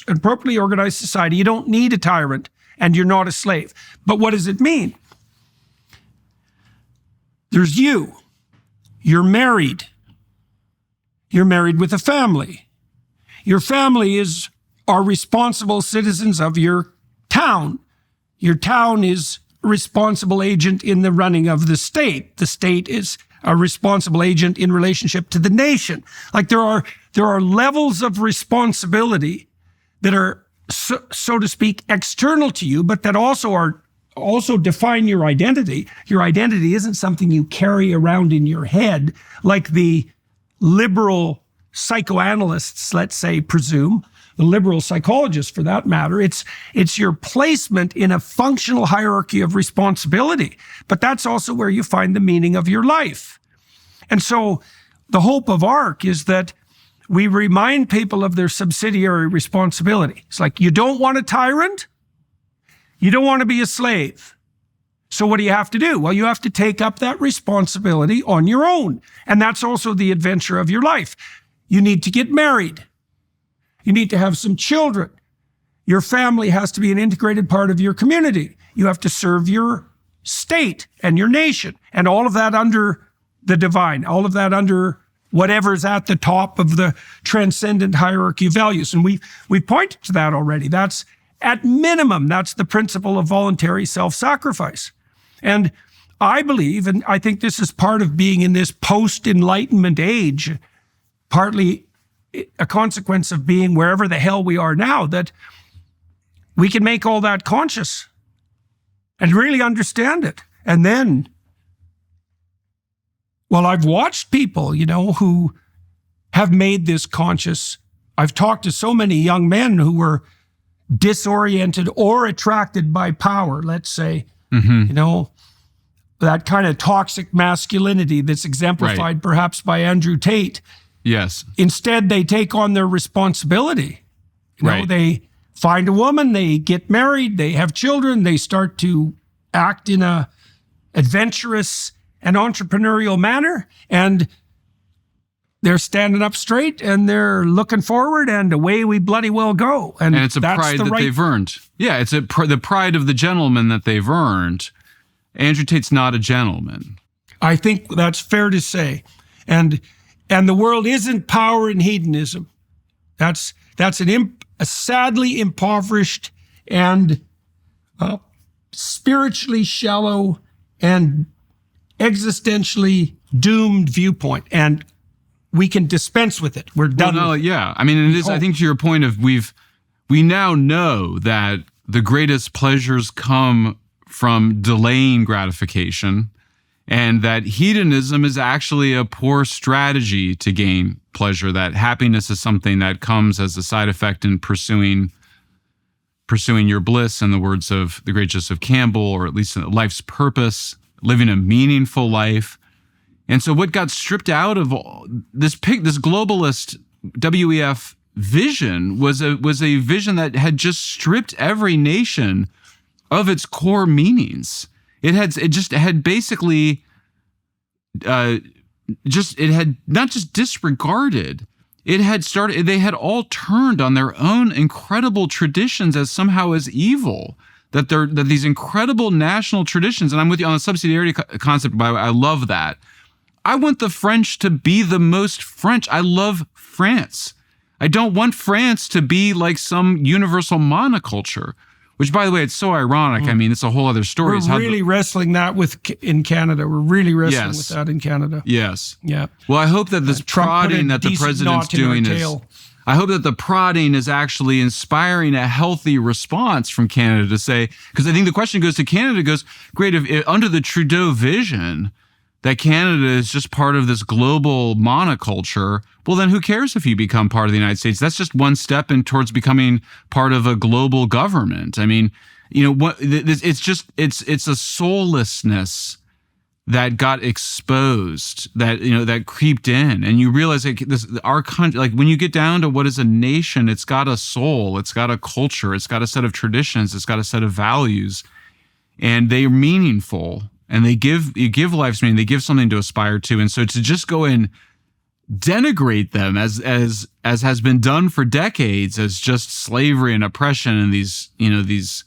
appropriately organized society, you don't need a tyrant and you're not a slave. But what does it mean? There's you. You're married. You're married with a family. Your family are responsible citizens of your town. Your town is a responsible agent in the running of the state. The state is a responsible agent in relationship to the nation. Like there are levels of responsibility that are, so to speak, external to you, but that also define your identity. Your identity isn't something you carry around in your head like the liberal psychoanalysts, let's say, presume, the liberal psychologists for that matter. It's your placement in a functional hierarchy of responsibility, but that's also where you find the meaning of your life. And so the hope of ARC is that we remind people of their subsidiary responsibility. It's like, you don't want a tyrant, you don't want to be a slave. So what do you have to do? Well, you have to take up that responsibility on your own. And that's also the adventure of your life. You need to get married. You need to have some children. Your family has to be an integrated part of your community. You have to serve your state and your nation, and all of that under the divine, all of that under whatever's at the top of the transcendent hierarchy of values. And we pointed to that already. That's, at minimum, that's the principle of voluntary self-sacrifice. And I believe, and I think this is part of being in this post-Enlightenment age, partly a consequence of being wherever the hell we are now, that we can make all that conscious and really understand it. And then, well, I've watched people, who have made this conscious. I've talked to so many young men who were disoriented or attracted by power, let's say, that kind of toxic masculinity that's exemplified perhaps by Andrew Tate. Yes. Instead, they take on their responsibility. They find a woman, they get married, they have children, they start to act in a adventurous and entrepreneurial manner, and they're standing up straight and they're looking forward, and away we bloody well go. And it's a pride that they've earned. Yeah, it's the pride of the gentleman that they've earned. Andrew Tate's not a gentleman. I think that's fair to say. And the world isn't power and hedonism. That's a sadly impoverished and spiritually shallow and existentially doomed viewpoint, and we can dispense with it. We're done. Well, no, yeah. I mean, it is. I think to your point of we now know that the greatest pleasures come from delaying gratification, and that hedonism is actually a poor strategy to gain pleasure. That happiness is something that comes as a side effect in pursuing pursuing your bliss, in the words of the great Joseph Campbell, or at least life's purpose, living a meaningful life. And so what got stripped out of this globalist WEF vision was a vision that had just stripped every nation of its core meanings. It had basically it had not just disregarded, they had all turned on their own incredible traditions as somehow as evil. That these incredible national traditions, and I'm with you on the subsidiarity concept, by the way, I love that. I want the French to be the most French. I love France. I don't want France to be like some universal monoculture, which, by the way, it's so ironic. I mean, it's a whole other story. We're really wrestling that in Canada. We're really wrestling with that in Canada. Yes. Yeah. Well, I hope that this prodding that the president's doing I hope that the prodding is actually inspiring a healthy response from Canada to say, because I think the question goes to Canada, goes, great, if under the Trudeau vision that Canada is just part of this global monoculture, well, then who cares if you become part of the United States? That's just one step towards becoming part of a global government. I mean, it's a soullessness that got exposed, that creeped in, and you realize our country, like when you get down to what is a nation, it's got a soul, it's got a culture, it's got a set of traditions, it's got a set of values, and they're meaningful, and you give life's meaning, they give something to aspire to, and so to just go and denigrate them as has been done for decades as just slavery and oppression and these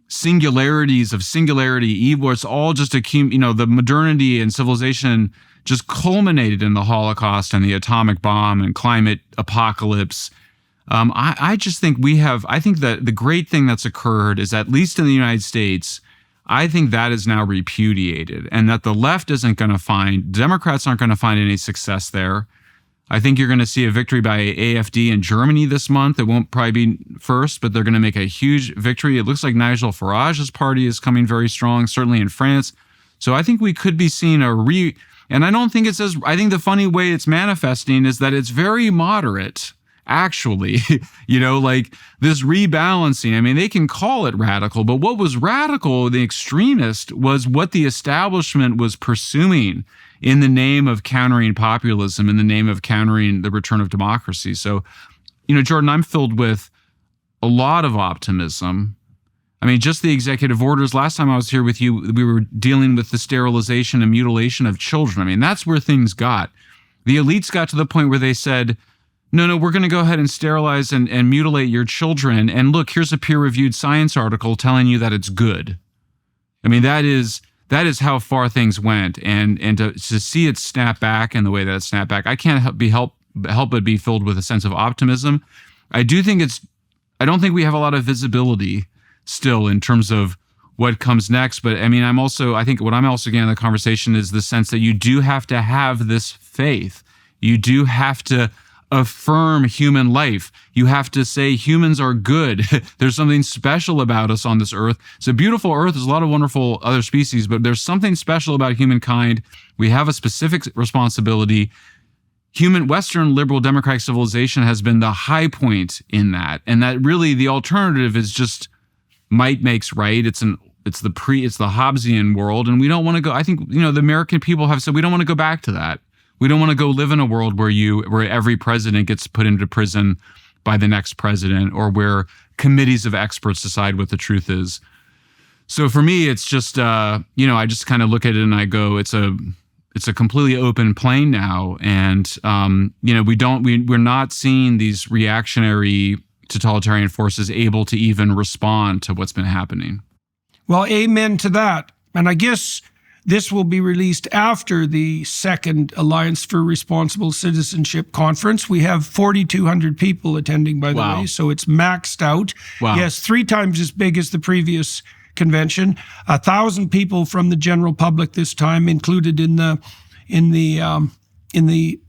singularities of singularity evil, it's all just the modernity and civilization just culminated in the Holocaust and the atomic bomb and climate apocalypse. I just think I think that the great thing that's occurred is, at least in the United States, I think that is now repudiated, and that the left Democrats aren't going to find any success there. I think you're going to see a victory by AfD in Germany this month. It won't probably be first, but they're going to make a huge victory. It looks like Nigel Farage's party is coming very strong, certainly in France. So I think we could be seeing and I don't think I think the funny way it's manifesting is that it's very moderate, actually, like this rebalancing. I mean, they can call it radical, but what was radical, the extremist, was what the establishment was pursuing in the name of countering populism, in the name of countering the return of democracy. So, Jordan, I'm filled with a lot of optimism. I mean, just the executive orders. Last time I was here with you, we were dealing with the sterilization and mutilation of children. I mean, that's where things got. The elites got to the point where they said, no, we're going to go ahead and sterilize and mutilate your children. And look, here's a peer-reviewed science article telling you that it's good. I mean, that is how far things went, and to see it snap back in the way that it snapped back, I can't help but be filled with a sense of optimism. I don't think we have a lot of visibility still in terms of what comes next, but I mean, I think what I'm also getting in the conversation is the sense that you do have to have this faith. You do have to affirm human life. You have to say humans are good. There's something special about us on this earth. It's a beautiful earth. There's a lot of wonderful other species, but there's something special about humankind. We have a specific responsibility. Western liberal democratic civilization has been the high point in that. And that really the alternative is just might makes right. It's the Hobbesian world. And we don't want to go, I think, the American people have said, we don't want to go back to that. We don't want to go live in a world where every president gets put into prison by the next president, or where committees of experts decide what the truth is. So for me, it's just, I just kind of look at it and I go, it's a completely open plain now. And, we're not seeing these reactionary totalitarian forces able to even respond to what's been happening. Well, amen to that. And I guess this will be released after the second Alliance for Responsible Citizenship conference. We have 4,200 people attending, by the way, so it's maxed out. Wow. Yes, 3 times as big as the previous convention. 1,000 people from the general public this time included in the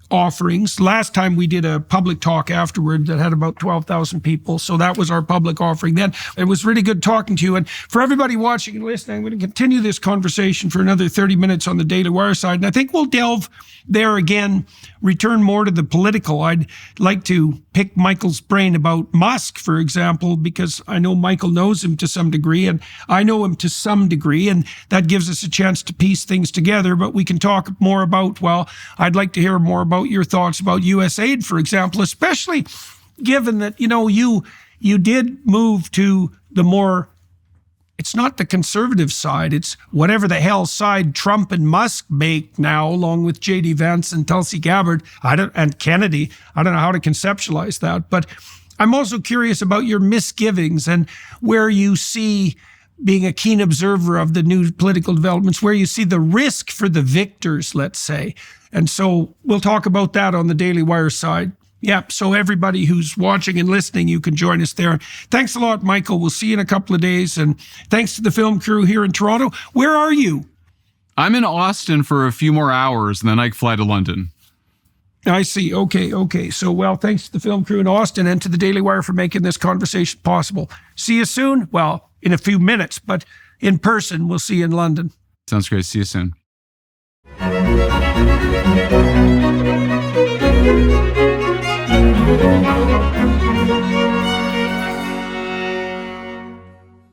offerings. Last time we did a public talk afterward that had about 12,000 people. So that was our public offering then. It was really good talking to you. And for everybody watching and listening, I'm going to continue this conversation for another 30 minutes on the Daily Wire side. And I think we'll delve there again, return more to the political. I'd like to pick Michael's brain about Musk, for example, because I know Michael knows him to some degree, and I know him to some degree, and that gives us a chance to piece things together. But we can talk more about, well, I'd like to hear more about your thoughts about U.S. aid, for example, especially given that, you did move to the more, it's not the conservative side, it's whatever the hell side Trump and Musk make now, along with J.D. Vance and Tulsi Gabbard and Kennedy. I don't know how to conceptualize that, but I'm also curious about your misgivings and where you see, being a keen observer of the new political developments, where you see the risk for the victors, let's say. And so we'll talk about that on the Daily Wire side. Yep. So everybody who's watching and listening, you can join us there. Thanks a lot, Michael. We'll see you in a couple of days. And thanks to the film crew here in Toronto. Where are you? I'm in Austin for a few more hours, and then I fly to London. I see. Okay. So, well, thanks to the film crew in Austin and to the Daily Wire for making this conversation possible. See you soon. Well, in a few minutes, but in person, we'll see you in London. Sounds great. See you soon. Thank you.